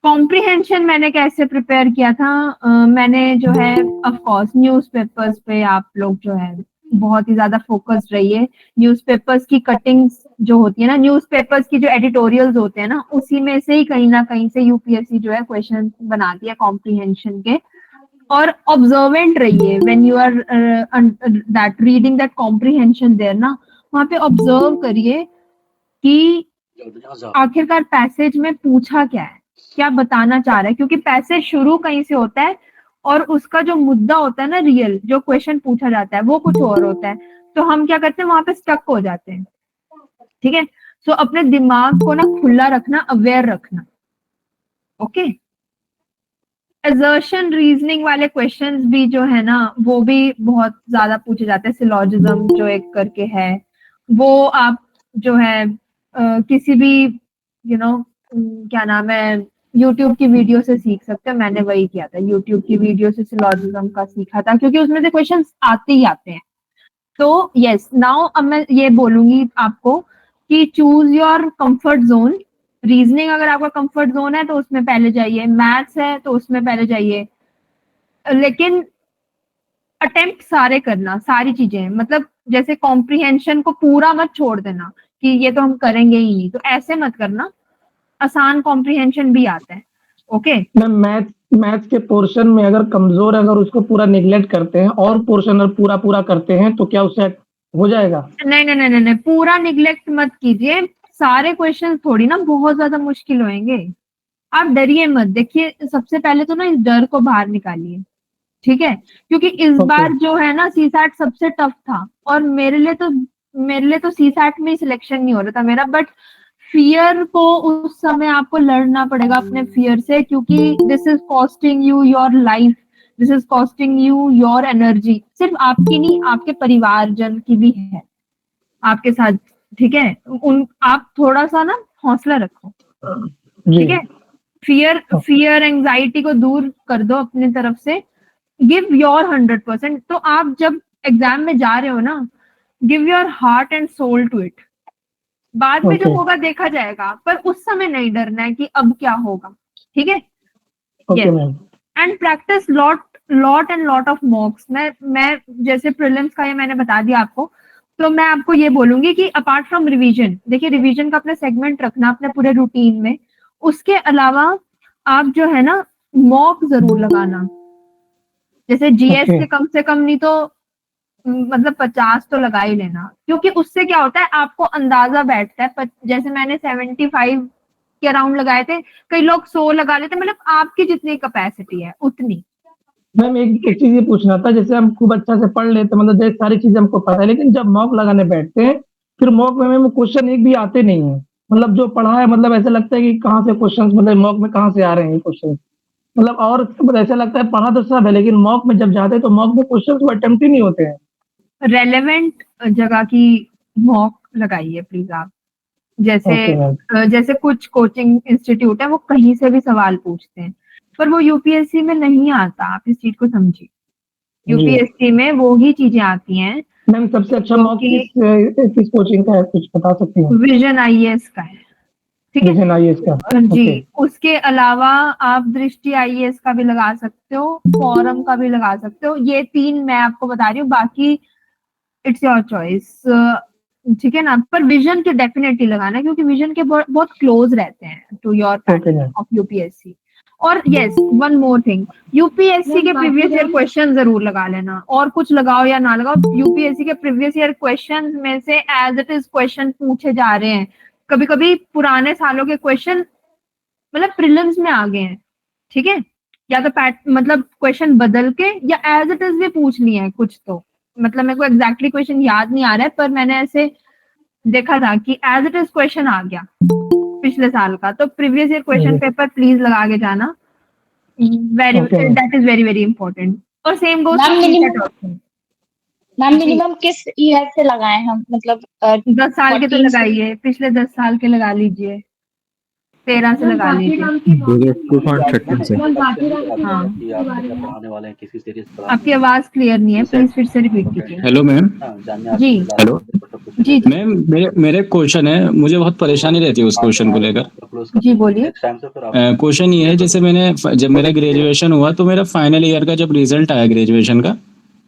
कॉम्प्रिहेंशन मैंने कैसे प्रिपेयर किया था, मैंने जो है ऑफ कोर्स न्यूज़पेपर्स पे आप लोग जो है बहुत ही ज्यादा फोकस्ड रहिए। न्यूज़पेपर्स की कटिंग्स जो होती है ना, न्यूज़पेपर्स की जो एडिटोरियल्स होते हैं ना, उसी में से ही कहीं ना कहीं से यूपीएससी जो है क्वेश्चन बनाती है कॉम्प्रिहेंशन के। और ऑब्जर्वेंट रहिए when you are that reading that comprehension there ना, वहां पे ऑब्जर्व करिए कि आखिरकार पैसेज में पूछा क्या है, क्या बताना चाह रहा है, क्योंकि पैसेज शुरू कहीं से होता है और उसका जो मुद्दा होता है ना, रियल जो क्वेश्चन पूछा जाता है वो कुछ और होता है, तो हम क्या करते हैं वहां पे स्टक हो जाते हैं, ठीक है। सो अपने दिमाग को ना खुला रखना, अवेयर रखना, ओके। असर्शन रीजनिंग वाले क्वेश्चंस भी जो है ना वो भी बहुत ज्यादा पूछे जाते हैं। सिलोजिज्म जो एक करके है, वो आप जो है किसी भी क्या नाम है YouTube की वीडियो से सीख सकते हो। मैंने वही किया था, YouTube की वीडियो से सिलोजिज्म का सीखा था, क्योंकि उसमें से क्वेश्चंस आते ही आते हैं। तो यस, नाउ अब मैं ये बोलूंगी आपको कि choose your comfort zone. Reasoning अगर आपका कंफर्ट जोन है तो उसमें पहले जाइए, मैथ्स है तो उसमें पहले जाइए, लेकिन अटेम्प्ट सारे करना, सारी चीजें, मतलब जैसे कॉम्प्रिहेंशन को पूरा मत छोड़ देना कि ये तो हम करेंगे ही नहीं, तो ऐसे मत करना। आसान कॉम्प्रिहेंशन भी आता है, ओके। मैथ्स के पोर्शन में अगर कमजोर है, अगर उसको पूरा निगलेक्ट करते हैं और पोर्शन अगर पूरा करते हैं तो क्या उससे हो जाएगा? नहीं, पूरा निगलेक्ट मत कीजिए। सारे क्वेश्चन थोड़ी ना बहुत ज्यादा मुश्किल होंगे, आप डरिए मत। देखिए सबसे पहले तो ना इस डर को बाहर निकालिए, ठीक है, क्योंकि इस बार जो है ना सीसैट सबसे टफ था, और मेरे लिए तो सीसैट में सिलेक्शन नहीं हो रहा था मेरा, बट फियर को उस समय आपको लड़ना पड़ेगा अपने फियर से, क्योंकि this is costing you your life, this is costing you your energy. सिर्फ आपकी नहीं, आपके परिवारजन की भी है आपके साथ, ठीक है। आप थोड़ा सा ना हौसला रखो, ठीक है। फियर एंजाइटी को दूर कर दो अपनी तरफ से, गिव योर 100%। तो आप जब एग्जाम में जा रहे हो ना, give your heart and soul to it. बाद में जो होगा देखा जाएगा, पर उस समय नहीं डरना है कि अब क्या होगा, ठीक है। And practice lot of मॉक्स। मैं जैसे प्रीलिम्स का ये मैंने बता दिया आपको, तो मैं आपको ये बोलूंगी कि अपार्ट फ्रॉम रिवीजन, देखिए रिवीजन का अपना सेगमेंट रखना अपने पूरे रूटीन में, उसके अलावा आप जो है ना मॉक जरूर लगाना। जैसे जीएस के कम नहीं तो मतलब 50 तो लगा ही लेना, क्योंकि उससे क्या होता है आपको अंदाजा बैठता है। जैसे मैंने 75 के अराउंड लगाए थे, कई लोग 100 लगा लेते, मतलब आपकी जितनी कैपेसिटी है उतनी। मैम एक चीज ये पूछना था, जैसे हम खूब अच्छा से पढ़ लेते, मतलब जैसे सारी चीजें हमको पता है, लेकिन जब मॉक लगाने बैठते हैं फिर मॉक में मैम क्वेश्चन एक भी आते नहीं है, मतलब जो पढ़ा है मतलब ऐसा लगता है कि कहाँ से क्वेश्चन, मतलब मॉक में कहाँ से आ रहे हैं क्वेश्चन, मतलब और ऐसा लगता है पढ़ा तो सब है, लेकिन मॉक में जब जाते हैं तो मॉक में क्वेश्चन को अटेम्प्ट ही नहीं होते हैं। रेलेवेंट जगह की मॉक लगाइए प्लीज आप। जैसे कुछ कोचिंग इंस्टीट्यूट है वो कहीं से भी सवाल पूछते हैं, पर वो यूपीएससी में नहीं आता, आप इस चीज को समझिए। यूपीएससी में वो ही चीजें आती हैं। मैम सबसे अच्छा मॉक किस कोचिंग का है, कुछ बता सकती हैं? विजन आईएएस का है। ठीक है विजन आईएएस का। जी। ओके उसके अलावा आप दृष्टि आईएएस का भी लगा सकते हो, फोरम का भी लगा सकते हो। ये 3 मैं आपको बता रही हूँ, बाकी इट्स योर चॉइस। ठीक है ना, पर विजन के डेफिनेटली लगाना, क्योंकि विजन के बहुत क्लोज रहते हैं to your pattern of UPSC. और yes, one more thing, UPSC के प्रीवियस ईयर क्वेश्चन जरूर लगा लेना, और कुछ लगाओ या ना लगाओ, यूपीएससी के प्रीवियस ईयर क्वेश्चन में से एज इट इज क्वेश्चन पूछे जा रहे हैं। कभी कभी पुराने सालों के क्वेश्चन मतलब प्रीलिम्स में आ गए हैं, ठीक है, या तो मतलब क्वेश्चन बदल के या एज इट इज भी पूछ लिए हैं कुछ। तो मतलब मेरे को एग्जैक्टली क्वेश्चन याद नहीं आ रहा है, पर मैंने ऐसे देखा था कि एज इट इज क्वेश्चन आ गया पिछले साल का। तो previous year question paper please लगा के जाना, very that is very very important. और सेम गोस मैम मिनिमम किस ईयर से लगाए हम, मतलब 10 साल के तो लगाइए, पिछले 10 साल के लगा लीजिए, 13 से लगा लीजिए। 2013 से। हाँ, पढ़ाने वाले हैं किसी सीरीज पर। आपकी आवाज क्लियर नहीं है, प्लीज फिर से रिपीट कीजिए। Hello ma'am. जी हेलो जी मैम, मेरे क्वेश्चन है, मुझे बहुत परेशानी रहती है उस क्वेश्चन को लेकर। जी बोलिए। क्वेश्चन ये है, जैसे जब मेरा ग्रेजुएशन हुआ तो मेरा फाइनल ईयर का जब रिजल्ट आया ग्रेजुएशन का,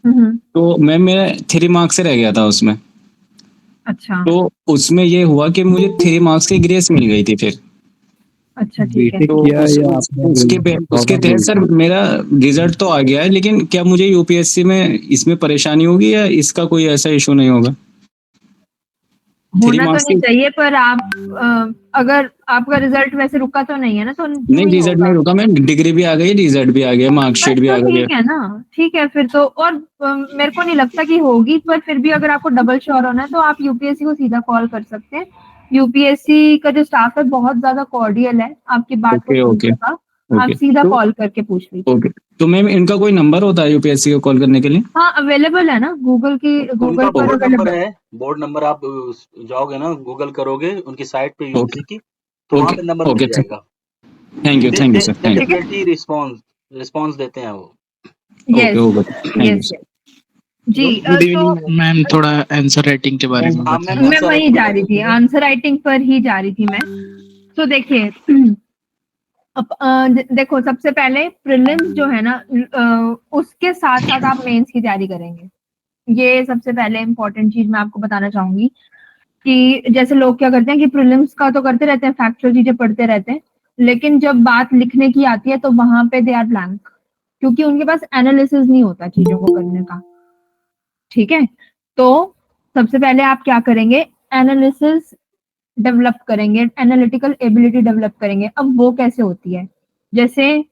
तो मैम मेरा 3 मार्क्स से रह गया था उसमें। अच्छा। तो उसमें ये हुआ कि मुझे 3 मार्क्स की ग्रेस मिल गई थी फिर। अच्छा ठीक है। तो उसके तहत सर मेरा रिजल्ट तो आ गया है, लेकिन क्या मुझे यूपीएससी में इसमें परेशानी होगी या इसका कोई ऐसा इशू नहीं होगा? होना तो नहीं चाहिए, पर आप अगर आपका रिजल्ट वैसे रुका तो नहीं है ना, तो नहीं, रिजल्ट नहीं रुका मैम, डिग्री भी आ गई, रिजल्ट भी आ गया, मार्कशीट भी आ गई। ठीक है ना, ठीक है फिर तो। और मेरे को नहीं लगता कि होगी, पर फिर भी अगर आपको डबल श्योर होना है तो आप यूपीएससी को सीधा कॉल कर सकते हैं। यूपीएससी का जो स्टाफ है बहुत ज्यादा कॉर्डियल है, आपकी बात को समझेगा। आप सीधा कॉल करके पूछ लीजिए। ओके, तो मैम इनका कोई नंबर होता है यूपीएससी को कॉल करने के लिए? हाँ अवेलेबल है ना, गूगल पर बोर्ड है, बोर्ड नंबर आप जाओगे ना, गूगल करोगे उनकी साइट पे यूपीएससी की, तो वहाँ पे नंबर मिल जाएगा। Thank you sir. रिस्पॉन्स देते हैं वो। यस जी। तो मैम थोड़ा आंसर राइटिंग के बारे में मैं वही जा रही थी, आंसर राइटिंग पर ही जा रही थी मैं। तो देखिए देखो, सबसे पहले प्रीलिम्स जो है ना, उसके साथ साथ आप मेंस की तैयारी करेंगे। ये सबसे पहले इम्पोर्टेंट चीज मैं आपको बताना चाहूंगी कि जैसे लोग क्या करते हैं कि प्रीलिम्स का तो करते रहते हैं, फैक्चुअल चीजें पढ़ते रहते हैं, लेकिन जब बात लिखने की आती है तो वहां पे दे आर ब्लैंक, क्योंकि उनके पास एनालिसिस नहीं होता चीजों को करने का। ठीक है, तो सबसे पहले आप क्या करेंगे, एनालिसिस डेवलप करेंगे, एनालिटिकल एबिलिटी डेवलप करेंगे। अब वो कैसे होती है, जैसे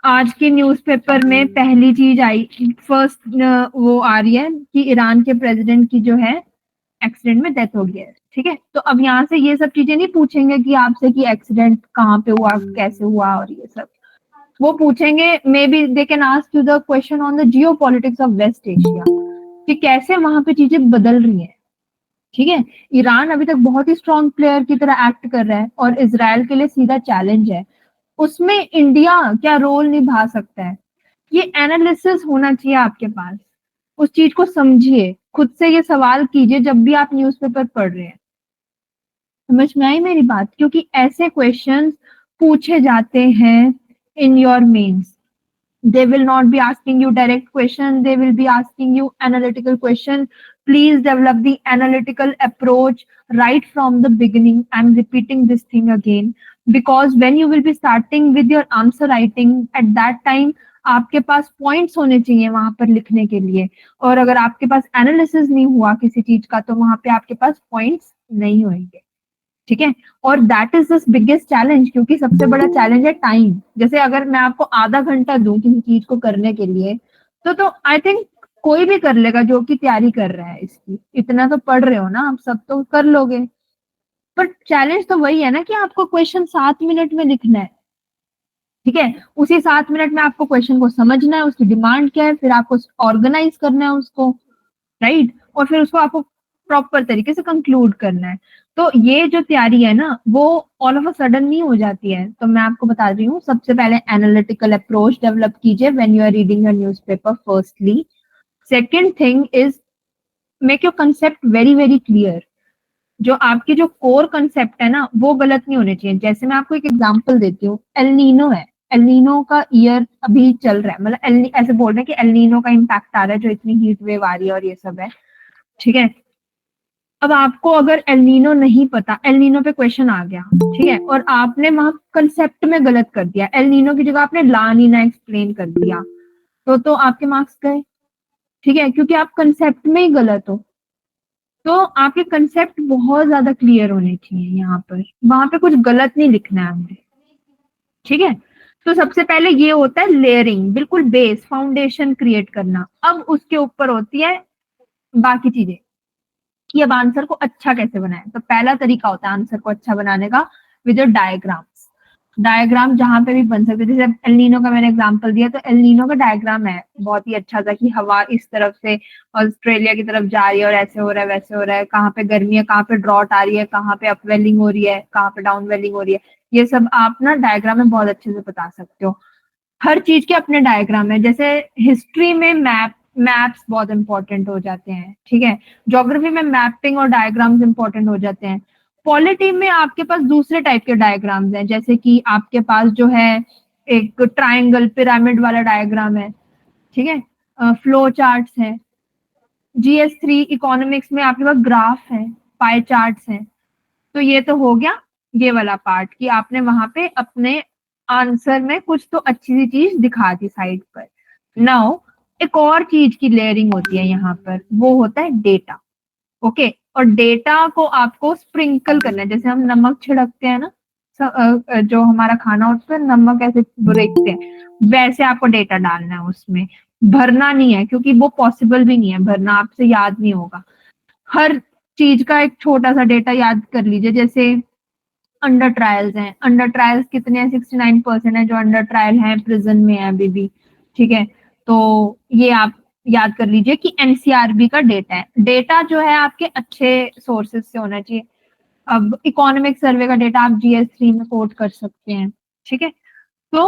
आज की न्यूज़पेपर में पहली चीज आई, फर्स्ट वो आ रही है कि ईरान के प्रेसिडेंट की जो है एक्सीडेंट में डेथ हो गई है। ठीक है, तो अब यहाँ से ये सब चीजें नहीं पूछेंगे कि आपसे कि एक्सीडेंट कहाँ पे हुआ, कैसे हुआ, और ये सब वो पूछेंगे। Maybe they can ask you the question on the geopolitics of West Asia, कि कैसे वहां पे चीजें बदल रही हैं। ठीक है, ईरान अभी तक बहुत ही स्ट्रॉन्ग प्लेयर की तरह एक्ट कर रहा है और इजराइल के लिए सीधा चैलेंज है, उसमें इंडिया क्या रोल निभा सकता है, ये एनालिसिस होना चाहिए आपके पास। उस चीज को समझिए, खुद से ये सवाल कीजिए जब भी आप न्यूज़पेपर पढ़ रहे हैं। समझ में आई मेरी बात? क्योंकि ऐसे क्वेश्चंस पूछे जाते हैं in your mains. They will not be asking you direct question, they will be asking you analytical question. Please develop the analytical approach right from the beginning. I'm repeating this thing again because when you will be starting with your answer writing, at that time आपके पास points होने चाहिए वहां पर लिखने के लिए, और अगर आपके पास एनालिसिस नहीं हुआ किसी चीज का तो वहां पे आपके पास पॉइंट्स नहीं होंगे। ठीक है, और that is the biggest challenge, क्योंकि सबसे बड़ा चैलेंज है टाइम। जैसे अगर मैं आपको आधा घंटा दूं किसी चीज को करने के लिए, तो आई थिंक कोई भी कर लेगा जो कि तैयारी कर रहा है इसकी। इतना तो पढ़ रहे हो ना आप सब, तो कर लोगे। पर चैलेंज तो वही है ना कि आपको क्वेश्चन 7 मिनट में लिखना है। ठीक है, उसी 7 मिनट में आपको क्वेश्चन को समझना है, उसकी डिमांड क्या है, फिर आपको ऑर्गेनाइज करना है उसको, राइट, और फिर उसको आपको प्रॉपर तरीके से कंक्लूड करना है। तो ये जो तैयारी है ना, वो ऑल ऑफ अ सडन नहीं हो जाती है। तो मैं आपको बता रही हूँ, सबसे पहले एनालिटिकल अप्रोच डेवलप कीजिए when you are reading your newspaper firstly. Second thing is make your concept very very clear. जो आपकी जो कोर कंसेप्ट है ना वो गलत नहीं होने चाहिए। जैसे मैं आपको एक एग्जांपल देती हूँ, एल नीनो है, एल नीनो का ईयर अभी चल रहा है, मतलब ऐसे बोल रहे हैं कि एल नीनो का इम्पैक्ट आ रहा है, जो इतनी हीट वेव आ रही है और ये सब है, ठीक है। अब आपको अगर एल नीनो नहीं पता, एल नीनो पे क्वेश्चन आ गया, ठीक है, और आपने वहां कंसेप्ट में गलत कर दिया, एल नीनो की जगह आपने ला नीना एक्सप्लेन कर दिया, तो आपके मार्क्स गए, ठीक है, क्योंकि आप कंसेप्ट में ही गलत हो। तो आपके कंसेप्ट बहुत ज्यादा क्लियर होने चाहिए यहाँ पर, वहां पे कुछ गलत नहीं लिखना है हमें, ठीक है। तो सबसे पहले ये होता है लेयरिंग, बिल्कुल बेस फाउंडेशन क्रिएट करना। अब उसके ऊपर होती है बाकी चीजें कि अब आंसर को अच्छा कैसे बनाएं। तो पहला तरीका होता है आंसर को अच्छा बनाने का विद डायग्राम्स। डायग्राम जहां पे भी बन सकते, जैसे एल नीनो का मैंने एग्जांपल दिया, तो एल नीनो का डायग्राम है बहुत ही अच्छा सा कि हवा इस तरफ से ऑस्ट्रेलिया की तरफ जा रही है और ऐसे हो रहा है वैसे हो रहा है, कहाँ पे गर्मी है, कहाँ पे ड्रॉट आ रही है, कहाँ पे अपवेलिंग हो रही है, कहाँ पे डाउन वेलिंग हो रही है, ये सब आप ना डायग्राम में बहुत अच्छे से बता सकते हो। हर चीज के अपने डायग्राम है, जैसे हिस्ट्री में मैप्स बहुत इंपॉर्टेंट हो जाते हैं, ठीक है, ज्योग्राफी में मैपिंग और डायग्राम्स इंपॉर्टेंट हो जाते हैं। पॉलिटी में आपके पास दूसरे टाइप के डायग्राम्स हैं, जैसे कि आपके पास जो है एक ट्रायंगल पिरामिड वाला डायग्राम है, ठीक है, फ्लो चार्ट्स है। GS3 इकोनॉमिक्स में आपके पास ग्राफ है, पाई चार्ट्स हैं। तो ये तो हो गया ये वाला पार्ट कि आपने वहां पे अपने आंसर में कुछ तो अच्छी सी चीज दिखा दी साइड पर। नाउ एक और चीज की लेयरिंग होती है यहाँ पर, वो होता है डेटा, ओके। और डेटा को आपको स्प्रिंकल करना है, जैसे हम नमक छिड़कते हैं ना, जो हमारा खाना होता है नमक ऐसे रेखते हैं, वैसे आपको डेटा डालना है उसमें, भरना नहीं है, क्योंकि वो पॉसिबल भी नहीं है भरना, आपसे याद नहीं होगा। हर चीज का एक छोटा सा डेटा याद कर लीजिए, जैसे अंडर ट्रायल्स हैं, अंडर ट्रायल्स कितने हैं, 69% है जो अंडर ट्रायल हैं, प्रिजन में है अभी भी, ठीक है। तो ये आप याद कर लीजिए कि एनसीआरबी का डेटा है। डेटा जो है आपके अच्छे सोर्सेज से होना चाहिए। अब इकोनॉमिक सर्वे का डेटा आप GS3 में कोट कर सकते हैं, ठीक है। तो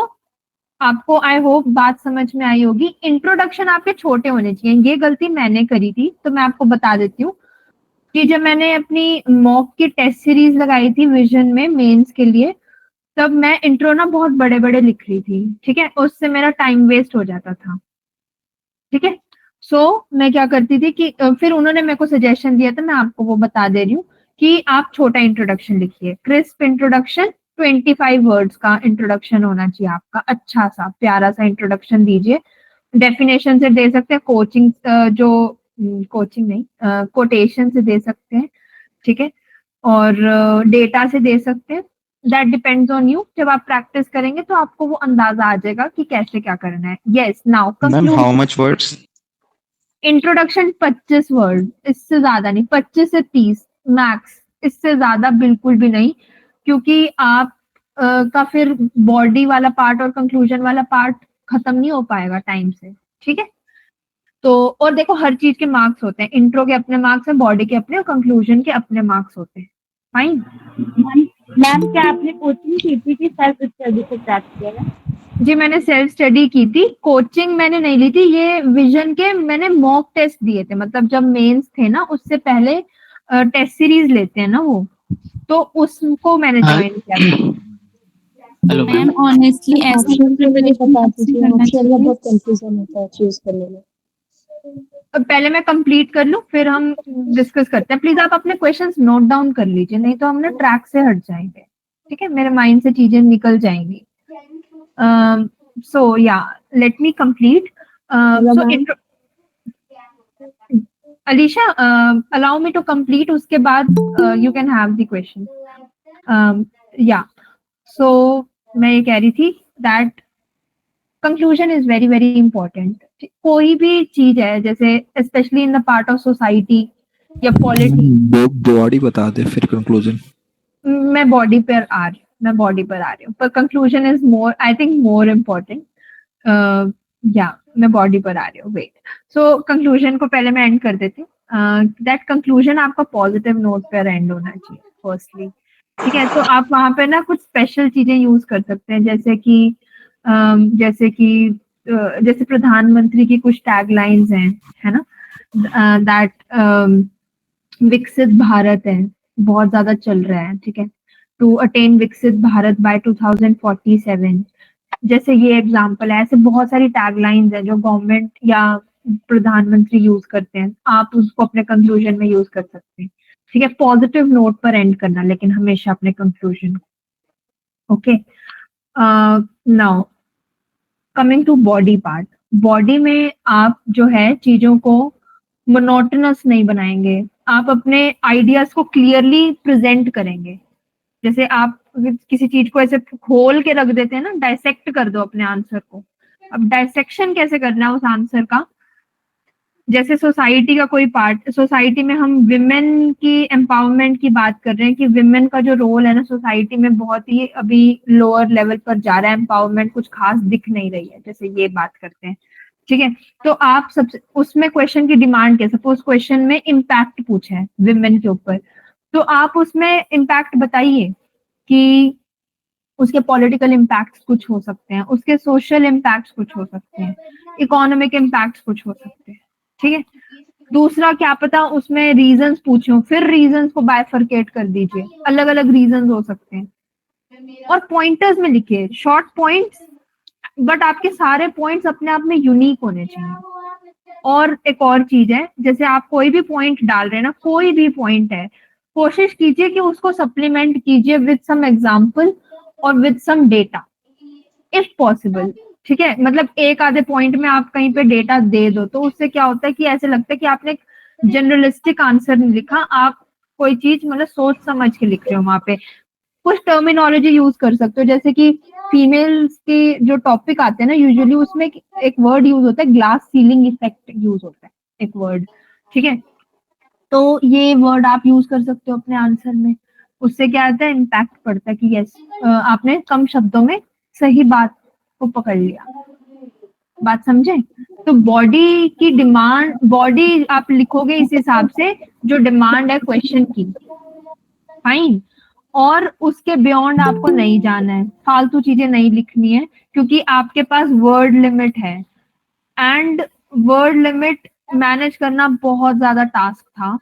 आपको आई होप बात समझ में आई होगी। इंट्रोडक्शन आपके छोटे होने चाहिए, ये गलती मैंने करी थी, तो मैं आपको बता देती हूँ कि जब मैंने अपनी मॉक की टेस्ट सीरीज लगाई थी विजन में मेंस के लिए, तब मैं इंट्रो ना बहुत बड़े बड़े लिख रही थी, ठीक है, उससे मेरा टाइम वेस्ट हो जाता था, ठीक है। सो मैं क्या करती थी कि फिर उन्होंने मेरे को सजेशन दिया था, मैं आपको वो बता दे रही हूँ कि आप छोटा इंट्रोडक्शन लिखिए, क्रिस्प इंट्रोडक्शन, 25 वर्ड्स का इंट्रोडक्शन होना चाहिए आपका, अच्छा सा प्यारा सा इंट्रोडक्शन दीजिए। डेफिनेशन से दे सकते हैं, कोचिंग जो कोचिंग नहीं कोटेशन से दे सकते हैं, ठीक है, और डेटा से दे सकते हैं, दैट डिपेंड्स ऑन यू। जब आप प्रैक्टिस करेंगे तो आपको वो अंदाजा आ जाएगा कि कैसे क्या करना है। Yes, now ma'am how much words? Introduction 25 word, इससे ज्यादा नहीं, 25 से 30 मैक्स, इससे ज्यादा बिल्कुल भी नहीं, क्योंकि आप का फिर बॉडी वाला पार्ट और कंक्लूजन वाला पार्ट खत्म नहीं हो पाएगा टाइम से, ठीक है। तो और देखो हर चीज के मार्क्स होते हैं, इंट्रो के अपने मार्क्स हैं, बॉडी के अपने और कंक्लूजन के अपने मार्क्स होते हैं, फाइन। मैम क्या आपने कोचिंग की थी कि सेल्फ स्टडी से प्रैक्टिस किया है? जी मैंने सेल्फ स्टडी की थी, कोचिंग मैंने नहीं ली थी। ये विजन के मैंने मॉक टेस्ट दिए थे, मतलब जब मेंस थे ना उससे पहले टेस्ट सीरीज लेते हैं ना वो, तो उसको मैंने ज्वाइन किया था। हेलो मैम, ऑनेस्टली ऐसे बहुत कंफ्यूजन होता है चूज करने में। पहले मैं कंप्लीट कर लूं फिर हम डिस्कस करते हैं। प्लीज आप अपने क्वेश्चंस नोट डाउन कर लीजिए, नहीं तो हम ना ट्रैक से हट जाएंगे, ठीक है, मेरे माइंड से चीजें निकल जाएंगी। सो या let me complete. Alisha, allow me to complete, उसके बाद you can have the question. या सो मैं ये कह रही थी that conclusion is very very important. कोई भी चीज है, जैसे specially in the part of society या पॉलिटी, बॉडी बता दे फिर कंक्लूजन। मैं बॉडी पर आ रही हूँ, पर conclusion is more, I think more important. या मैं बॉडी पर आ रही हूँ, वेट। सो कंक्लूजन को पहले मैं एंड कर देती हूँ। दैट कंक्लूजन आपका पॉजिटिव नोट पर एंड होना चाहिए फर्स्टली, ठीक है। तो आप वहां पे ना कुछ स्पेशल चीजें यूज कर सकते हैं, जैसे प्रधानमंत्री की कुछ टैगलाइंस हैं, है ना, दैट विकसित भारत है, बहुत ज्यादा चल रहा है, ठीक है, टू अटेन विकसित भारत बाय 2047, जैसे ये एग्जाम्पल है। ऐसे बहुत सारी टैगलाइंस है जो गवर्नमेंट या प्रधानमंत्री यूज करते हैं, आप उसको अपने कंक्लूजन में यूज कर सकते हैं, ठीक है। पॉजिटिव नोट पर एंड करना लेकिन हमेशा अपने कंक्लूजन को। Okay, now coming to body part. Body में आप जो है चीजों को मोनोटोनस नहीं बनाएंगे, आप अपने आइडियाज को क्लियरली प्रेजेंट करेंगे। जैसे आप किसी चीज को ऐसे खोल के रख देते हैं ना, डायसेक्ट कर दो अपने आंसर को। अब डायसेक्शन कैसे करना है उस आंसर का, जैसे सोसाइटी का कोई पार्ट, सोसाइटी में हम विमेन की एम्पावरमेंट की बात कर रहे हैं कि विमेन का जो रोल है ना सोसाइटी में बहुत ही अभी लोअर लेवल पर जा रहा है, एम्पावरमेंट कुछ खास दिख नहीं रही है, जैसे ये बात करते हैं, ठीक है। तो आप सबसे उसमें क्वेश्चन की डिमांड क्या, सपोज क्वेश्चन में इम्पैक्ट पूछा है विमेन के ऊपर, तो आप उसमें इम्पैक्ट बताइए कि उसके पॉलिटिकल इम्पैक्ट्स कुछ हो सकते हैं, उसके सोशल इम्पैक्ट्स कुछ हो सकते हैं, इकोनॉमिक इम्पैक्ट्स कुछ हो सकते हैं, ठीक है। दूसरा, क्या पता उसमें रीजंस पूछो, फिर रीजंस को बाइफरकेट कर दीजिए, अलग अलग रीजंस हो सकते हैं, और पॉइंटर्स में लिखिए शॉर्ट पॉइंट्स, बट आपके सारे पॉइंट्स अपने आप में यूनिक होने चाहिए। और एक और चीज है, जैसे आप कोई भी पॉइंट डाल रहे हैं ना, कोई भी पॉइंट है, कोशिश कीजिए कि उसको सप्लीमेंट कीजिए विद सम एग्जांपल और with some data if possible, ठीक है। मतलब एक आधे पॉइंट में आप कहीं पे डेटा दे दो तो उससे क्या होता है कि ऐसे लगता है कि आपने जनरलिस्टिक आंसर नहीं लिखा, आप कोई चीज मतलब सोच समझ के लिख रहे हो। वहां पे कुछ टर्मिनोलॉजी यूज कर सकते हो, जैसे कि फीमेल्स के जो टॉपिक आते हैं ना यूजुअली उसमें एक वर्ड यूज होता है, ग्लास सीलिंग इफेक्ट यूज होता है एक वर्ड, ठीक है। तो ये वर्ड आप यूज कर सकते हो अपने आंसर में, उससे क्या आता है इम्पैक्ट पड़ता है कि यस आपने कम शब्दों में सही बात को पकड़ लिया। बात समझे? तो बॉडी की डिमांड, बॉडी आप लिखोगे इस हिसाब से जो डिमांड है क्वेश्चन की, फाइन। और उसके बियॉन्ड आपको नहीं जाना है, फालतू चीजें नहीं लिखनी है, क्योंकि आपके पास वर्ड लिमिट है, एंड वर्ड लिमिट मैनेज करना बहुत ज्यादा टास्क था,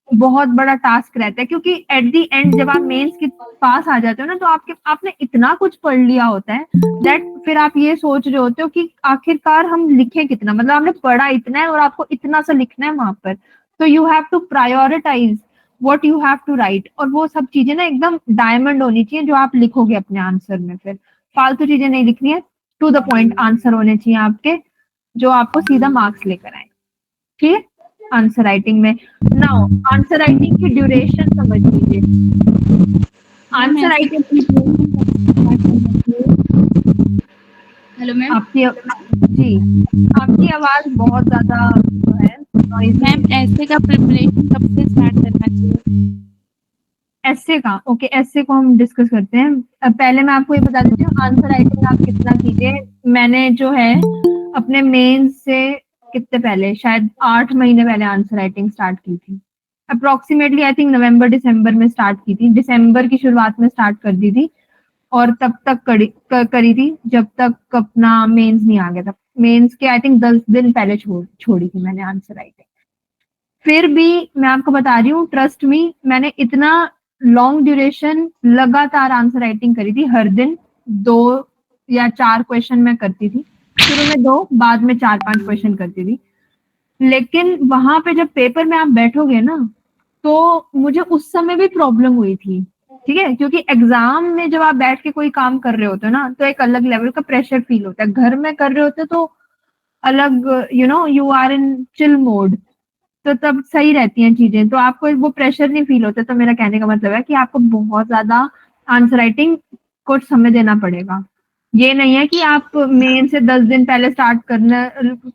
बहुत बड़ा टास्क रहता है, क्योंकि एट द एंड जब आप मेंस के पास आ जाते हो ना तो आपने इतना कुछ पढ़ लिया होता है दैट फिर आप ये सोच रहे होते हो कि आखिरकार हम लिखें कितना, मतलब आपने पढ़ा इतना है और आपको इतना सा लिखना है वहां पर, तो you have to prioritize what you have to write, और वो सब चीजें ना एकदम डायमंड होनी चाहिए जो आप लिखोगे अपने आंसर में, फिर फालतू चीजें नहीं लिखनी है, टू द पॉइंट आंसर होने चाहिए आपके जो आपको सीधा मार्क्स लेकर आए, ठीक है। आंसर राइटिंग में नाउ आंसर राइटिंग की ड्यूरेशन समझ लीजिए। आंसर राइटिंग की हेलो मैम। आपकी आवाज बहुत ज्यादा है मैम। ऐसे का प्रिपरेशन कब से स्टार्ट करना चाहिए? ऐसे का ओके, ऐसे को हम डिस्कस करते हैं। पहले मैं आपको ये बता देती हूँ आंसर राइटिंग आप कितना कीजिए। मैंने जो है अपने मेंस से कितने पहले, शायद 8 महीने पहले आंसर राइटिंग स्टार्ट की थी, अप्रोक्सीमेटली आई थिंक नवंबर दिसंबर में स्टार्ट की थी, दिसंबर की शुरुआत में स्टार्ट कर दी थी और तब तक करी थी जब तक अपना मेंस नहीं आ गया था। मेंस के आई थिंक 10 दिन पहले छोड़ी थी मैंने आंसर राइटिंग। फिर भी मैं आपको बता रही हूँ, ट्रस्ट मी, मैंने इतना लॉन्ग ड्यूरेशन लगातार आंसर राइटिंग करी थी, हर दिन 2 या 4 क्वेश्चन मैं करती थी, शुरू में 2 बाद में 4-5 क्वेश्चन करती थी। लेकिन वहां पे जब पेपर में आप बैठोगे ना तो मुझे उस समय भी प्रॉब्लम हुई थी, ठीक है, क्योंकि एग्जाम में जब आप बैठ के कोई काम कर रहे होते हो ना तो एक अलग लेवल का प्रेशर फील होता है, घर में कर रहे होते तो अलग, you are in chill mode, तो तब सही रहती हैं चीजें, तो आपको वो प्रेशर नहीं फील होता। तो मेरा कहने का मतलब है कि आपको बहुत ज्यादा आंसर राइटिंग को समय देना पड़ेगा। ये नहीं है कि आप मेन से 10 दिन पहले स्टार्ट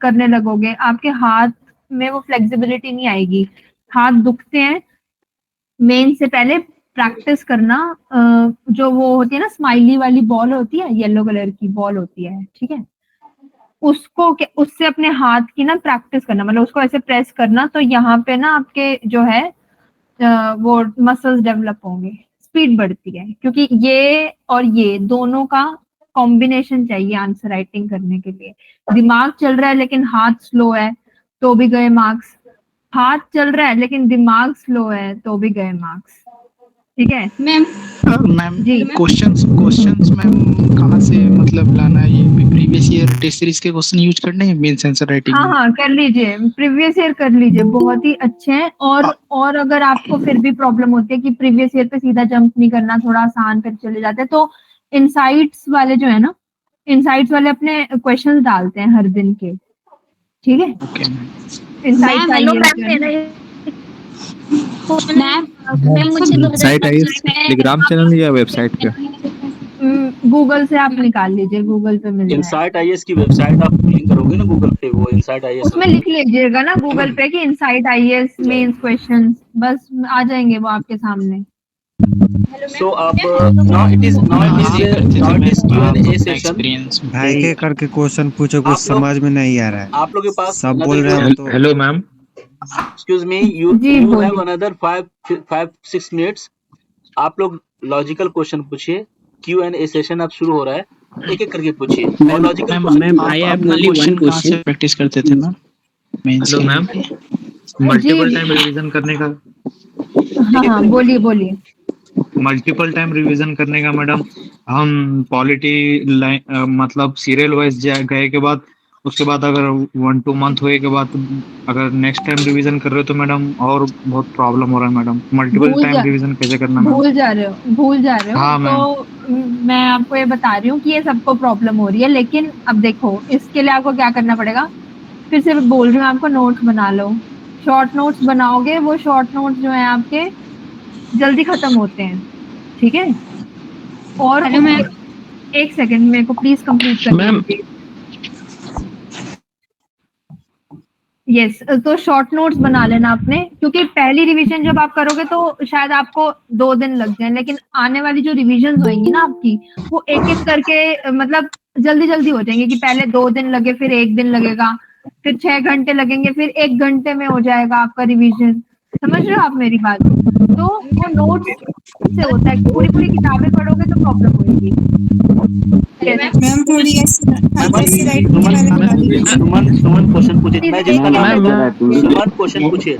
करने लगोगे, आपके हाथ में वो फ्लेक्सिबिलिटी नहीं आएगी, हाथ दुखते हैं। मेन से पहले प्रैक्टिस करना, जो वो होती है ना स्माइली वाली बॉल होती है, येलो कलर की बॉल होती है, ठीक है, उससे अपने हाथ की ना प्रैक्टिस करना, मतलब उसको ऐसे प्रेस करना, तो यहाँ पे ना आपके जो है वो मसल्स डेवलप होंगे, स्पीड बढ़ती है, क्योंकि ये और ये दोनों का कॉम्बिनेशन चाहिए आंसर राइटिंग करने के लिए। दिमाग चल रहा है लेकिन हाथ स्लो है तो भी गए मार्क्स, हाथ चल रहा है लेकिन दिमाग स्लो है तो भी गए मार्क्स। ठीक है मैम मैम क्वेश्चंस मैम कहाँ से मतलब लाना है? ये प्रीवियस ईयर टेस्ट सीरीज के क्वेश्चन यूज करने हैं मेंस आंसर राइटिंग में? हाँ कर लीजिए, प्रीवियस ईयर कर लीजिए, बहुत ही अच्छे हैं। और अगर आपको फिर भी प्रॉब्लम होती है कि प्रीवियस ईयर पे सीधा जंप नहीं करना, थोड़ा आसान पे चले जाते हैं, तो इनसाइट्स वाले जो है ना, इनसाइट्स वाले अपने क्वेश्चंस डालते हैं हर दिन के। ठीक है, साइट आई टेलीग्राम चैनल या वेबसाइट पे? गूगल से आप निकाल लीजिए, गूगल पे मिल जाएगा। इनसाइट आईएएस की वेबसाइट आप लिंक करोगे ना गूगल पे, वो इनसाइट आईएएस उसमें लिख लीजिएगा ना गूगल पे कि इनसाइट आईएएस मेंस क्वेश्चंस, बस आ जाएंगे वो आपके सामने। So अब now it is Q&A session। भाई के करके क्वेश्चन पूछो, कुछ समझ में नहीं आ रहा है। आप लोग के पास सब बोल रहे हैं तो। Hello ma'am, excuse me, you have another 5-6 minutes। आप लोग लॉजिकल क्वेश्चन पूछिए, Q&A सेशन अब शुरू हो रहा है, एक एक करके पूछिए। Ma'am I have only one question. Practice करते थे ना hello ma'am, multiple time revision करने का। हाँ बोलिए। मल्टीपल टाइम रिवीजन करने का मैडम, हम पॉलिटी मतलब सीरियल वाइज गए के बाद, उसके बाद अगर 1-2 मंथ हुए के बाद अगर नेक्स्ट टाइम रिवीजन कर रहे हो तो मैडम और बहुत प्रॉब्लम हो रहा है मैडम। मल्टीपल टाइम रिवीजन कैसे करना मैम? भूल जा रहे हो। हाँ, तो मैं आपको ये बता रही हूँ कि ये सबको प्रॉब्लम हो रही है, लेकिन अब देखो इसके लिए आपको क्या करना पड़ेगा। फिर से बोल रही हूँ आपको, नोट्स बना लो। शॉर्ट नोट्स बनाओगे, वो शॉर्ट नोट्स जो है आपके जल्दी खत्म होते हैं। ठीक है, और एक सेकंड मेरे को प्लीज कंप्लीट करने दीजिए। यस, तो शॉर्ट नोट्स बना लेना आपने, क्योंकि पहली रिवीजन जब आप करोगे तो शायद आपको 2 दिन लग जाए, लेकिन आने वाली जो रिवीजन होंगी ना आपकी, वो एक एक करके मतलब जल्दी हो जाएंगे। कि पहले 2 दिन लगे, फिर 1 दिन लगेगा, फिर 6 घंटे लगेंगे, फिर 1 घंटे में हो जाएगा आपका रिवीजन। समझ रहे हो आप मेरी बात? तो वो नोट्स से होता है, पूरी किताबें पढ़ोगे तो प्रॉब्लम होगी। मैम थोड़ी सुमन क्वेश्चन पूछिए।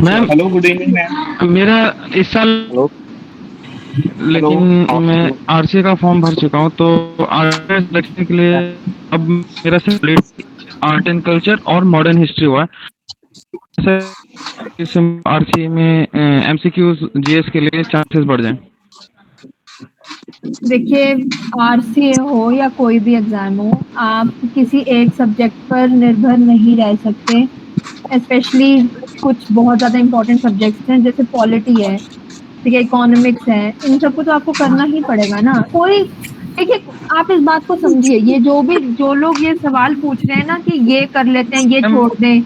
Ma'am hello, good evening ma'am. मेरा इस साल लेकिन मैं आरसी का फॉर्म भर चुका हूँ, तो आरसी सिलेक्शन के लिए अब मेरा सिर्फ आर्ट एंड कल्चर और मॉडर्न हिस्ट्री हुआ है। आरसी में एमसीक्यूज जीएस के लिए चांसेस बढ़ जाएं। देखिए, आरसी हो या कोई भी एग्जाम हो, आप किसी एक सब्जेक्ट पर निर्भर नहीं रह सकते। स्पेशली कुछ बहुत ज्यादा इंपॉर्टेंट सब्जेक्ट्स हैं, जैसे पॉलिटी है, ठीक है, इकोनॉमिक्स है, इन सबको तो आपको करना ही पड़ेगा ना। कोई देखिए, आप इस बात को समझिए, ये जो लोग ये सवाल पूछ रहे हैं ना कि ये कर लेते हैं, ये छोड़ दें,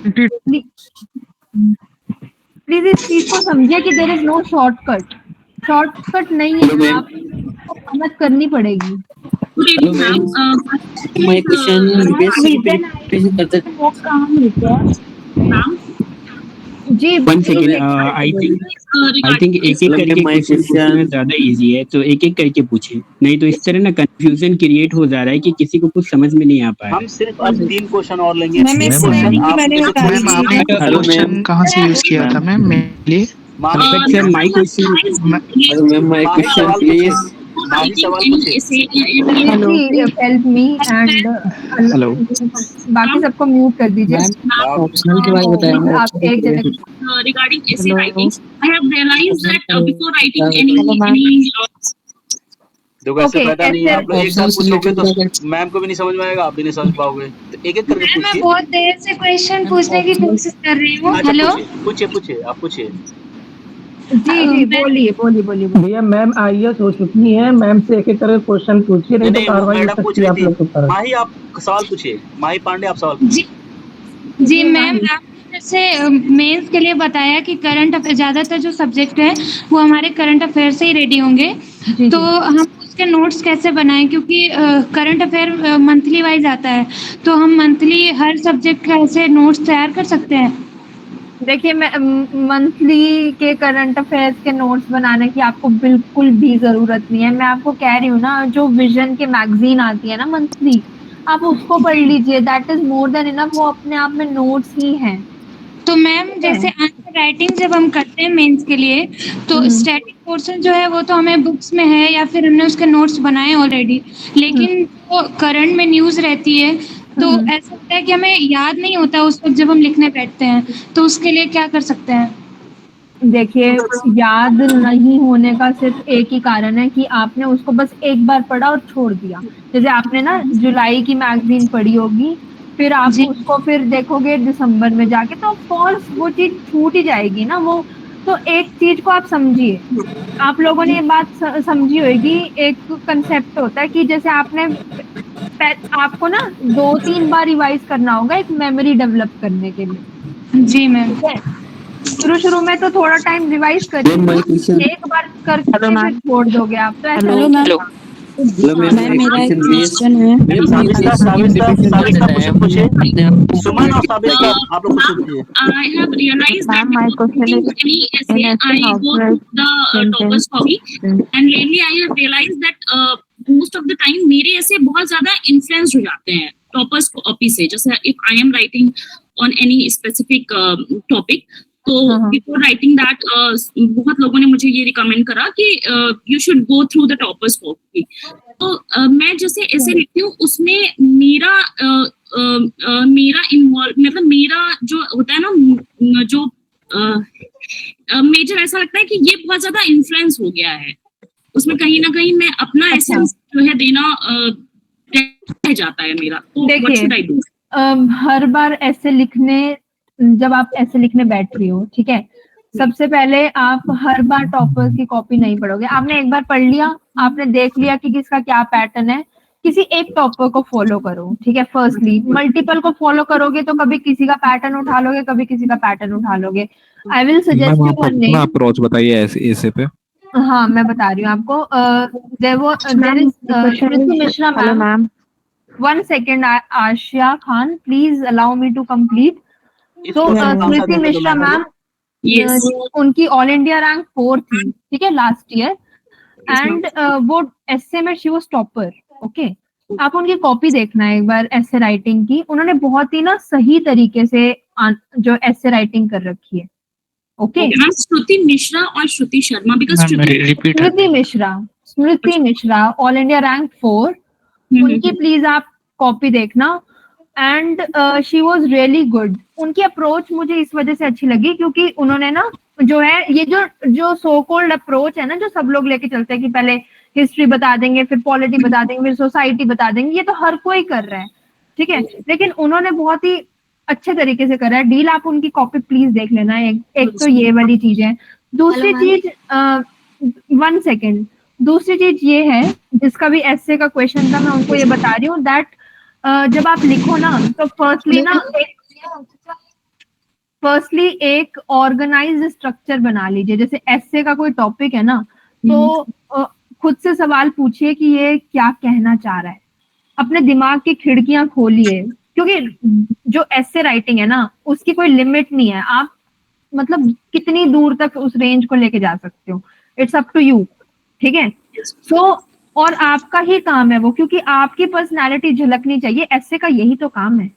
प्लीज इस चीज को समझिए कि देयर इज नो शॉर्टकट नहीं है, आपको मेहनत करनी पड़ेगी। जी आई थिंक एक करके क्वेश्चन ज्यादा इजी है, तो एक करके पूछे, नहीं तो इस तरह ना कंफ्यूजन क्रिएट हो जा रहा है कि किसी को कुछ समझ में नहीं आ पाया। हम सिर्फ आज 3 क्वेश्चन और लेंगे। हेलो मैम, कहाँ से यूज किया था मैम मेरे लिए? Sir my question please. Help me and hello, बाकी सबको म्यूट कर दीजिए। ऑप्शनल के बारे में बताएं आप एक जगह regarding essay writing, I have realized that before writing any देखो ऐसे फायदा नहीं है। आप लोग एक साथ पूछोगे तो मैम को भी नहीं समझ में आएगा, आप भी नहीं समझ पाओगे, तो एक एक करके पूछिए। मैं बहुत देर से क्वेश्चन पूछने की कोशिश कर रही हूँ। हेलो, पूछिए, आप पूछिए। जी बोलिए। भैया मैम आईएएस हो चुकी है, मैम से एक एक करके क्वेश्चन पूछिए, नहीं तो कार्रवाई हो सकती है आप लोग के ऊपर। माही आप सवाल पूछिए, माही पांडे आप सवाल पूछिए। जी मैम, आपने जैसे मेंस के लिए बताया कि करंट अफेयर, ज़्यादातर जो सब्जेक्ट है वो हमारे करंट अफेयर से ही रेडी होंगे, तो हम उसके नोट्स कैसे बनाएं? क्योंकि करंट अफेयर मंथली वाइज आता है, तो हम मंथली हर सब्जेक्ट का ऐसे नोट्स तैयार कर सकते हैं? देखिए, मैं मंथली के करंट अफेयर्स के नोट्स बनाने की आपको बिल्कुल भी जरूरत नहीं है। मैं आपको कह रही हूँ ना, जो विजन के मैगजीन आती है ना मंथली, आप उसको पढ़ लीजिए, that is more than enough. वो अपने आप में नोट्स ही हैं, तो मैम जैसे आंसर राइटिंग जब हम करते हैं मेंस के लिए तो स्टैटिक पोर्शन जो है वो तो हमें बुक्स में है या फिर हमने उसके नोट्स बनाए ऑलरेडी, लेकिन वो करंट में न्यूज़ रहती है तो ऐसा होता है कि हमें याद नहीं होता उस वक्त जब हम लिखने बैठते हैं, तो उसके लिए क्या कर सकते हैं? देखिए, याद नहीं होने का सिर्फ एक ही कारण है कि आपने उसको बस एक बार पढ़ा और छोड़ दिया। जैसे आपने ना जुलाई की मैगजीन पढ़ी होगी, फिर आप उसको फिर देखोगे दिसंबर में जाके, तो ऑफकोर्स वो चीज छूट ही जाएगी ना। वो तो एक चीज को आप समझिए, आप लोगों ने ये बात समझी होगी, एक कंसेप्ट होता है कि जैसे आपने आपको ना 2-3 बार रिवाइज करना होगा एक मेमोरी डेवलप करने के लिए। जी मैम। शुरू में तो थोड़ा टाइम रिवाइज करिए, एक बार करके फिर छोड़ दोगे आप, तो ऐसा हेलो मैम, मेरा एक क्वेश्चन है। सुमन और साबिर का आप लोग कुछ पूछिए। I have realized that any essay I go through the topics hobby, and lately I have realized that most of the time मेरे ऐसे बहुत ज़्यादा influence हो जाते हैं टॉपर्स कॉपी से। जैसे if I am writing on any specific topic, तो बिफोर राइटिंग दैट बहुत लोगों ने मुझे ये रिकमेंड करा कि you should go through the toppers copy. तो मैं जैसे ऐसे लिखती हूँ उसमें मेरा इन्वॉल्व, मतलब मेरा जो होता है ना, जो मेजर ऐसा लगता है कि ये बहुत ज्यादा इन्फ्लुएंस हो गया है उसमें, कहीं ना कहीं मैं अपना एसेंस जो है देना रह जाता है मेरा। तो व्हाट शुड आई डू? हर बार ऐसे लिखने, जब आप ऐसे लिखने बैठ रही हो, ठीक है, सबसे पहले आप हर बार टॉपर्स की कॉपी नहीं पढ़ोगे। आपने एक बार पढ़ लिया, आपने देख लिया कि किसका क्या पैटर्न है, किसी एक टॉपर को फॉलो करो, ठीक है। फर्स्टली मल्टीपल को फॉलो करोगे तो कभी किसी का पैटर्न उठा लोगे, कभी किसी का पैटर्न उठा लोगे। I will suggest you one name. Approach बताइए ऐसे पे। हाँ, मैं बता रही हूँ आपको। देयर इज Shruti Mishra ma'am. 1 second, Aasiya Khan, please allow me to complete. तो श्रुति मिश्रा मैम, उनकी ऑल इंडिया रैंक 4 थी, ठीक है, लास्ट ईयर, एंड वो एस्से में शी वाज टॉपर। ओके, आप उनकी कॉपी देखना है एक बार एस्से राइटिंग की। उन्होंने बहुत ही ना सही तरीके से जो एस्से राइटिंग कर रखी है। ओके, श्रुति मिश्रा और Shruti Sharma, because Smriti Mishra all India rank 4, उनकी प्लीज आप कॉपी देखना। And she was really good. उनकी अप्रोच मुझे इस वजह से अच्छी लगी क्योंकि उन्होंने ना जो है ये जो सो कॉल्ड अप्रोच है ना, जो सब लोग लेके चलते हैं कि पहले हिस्ट्री बता देंगे, फिर पॉलिटी बता देंगे, फिर सोसाइटी बता देंगे, ये तो हर कोई कर रहा है, ठीक है, लेकिन उन्होंने बहुत ही अच्छे तरीके से करा है। डील, आप उनकी कॉपी प्लीज देख लेना। एक तो ये वाली चीज है। दूसरी चीज 1 second, दूसरी चीज ये है जिसका भी एस्से का क्वेश्चन था, मैं उनको ये बता रही हूँ दैट जब आप लिखो ना तो फर्स्टली एक ऑर्गेनाइज्ड स्ट्रक्चर बना लीजिए। जैसे एस्से का कोई टॉपिक है ना, तो खुद से सवाल पूछिए कि ये क्या कहना चाह रहा है। अपने दिमाग की खिड़कियां खोलिए, क्योंकि जो एस्से राइटिंग है ना उसकी कोई लिमिट नहीं है। आप मतलब कितनी दूर तक उस रेंज को लेके जा सकते हो, इट्स अप टू यू, ठीक है। सो और आपका ही काम है वो, क्योंकि आपकी पर्सनालिटी झलकनी चाहिए। एस्से का यही तो काम है।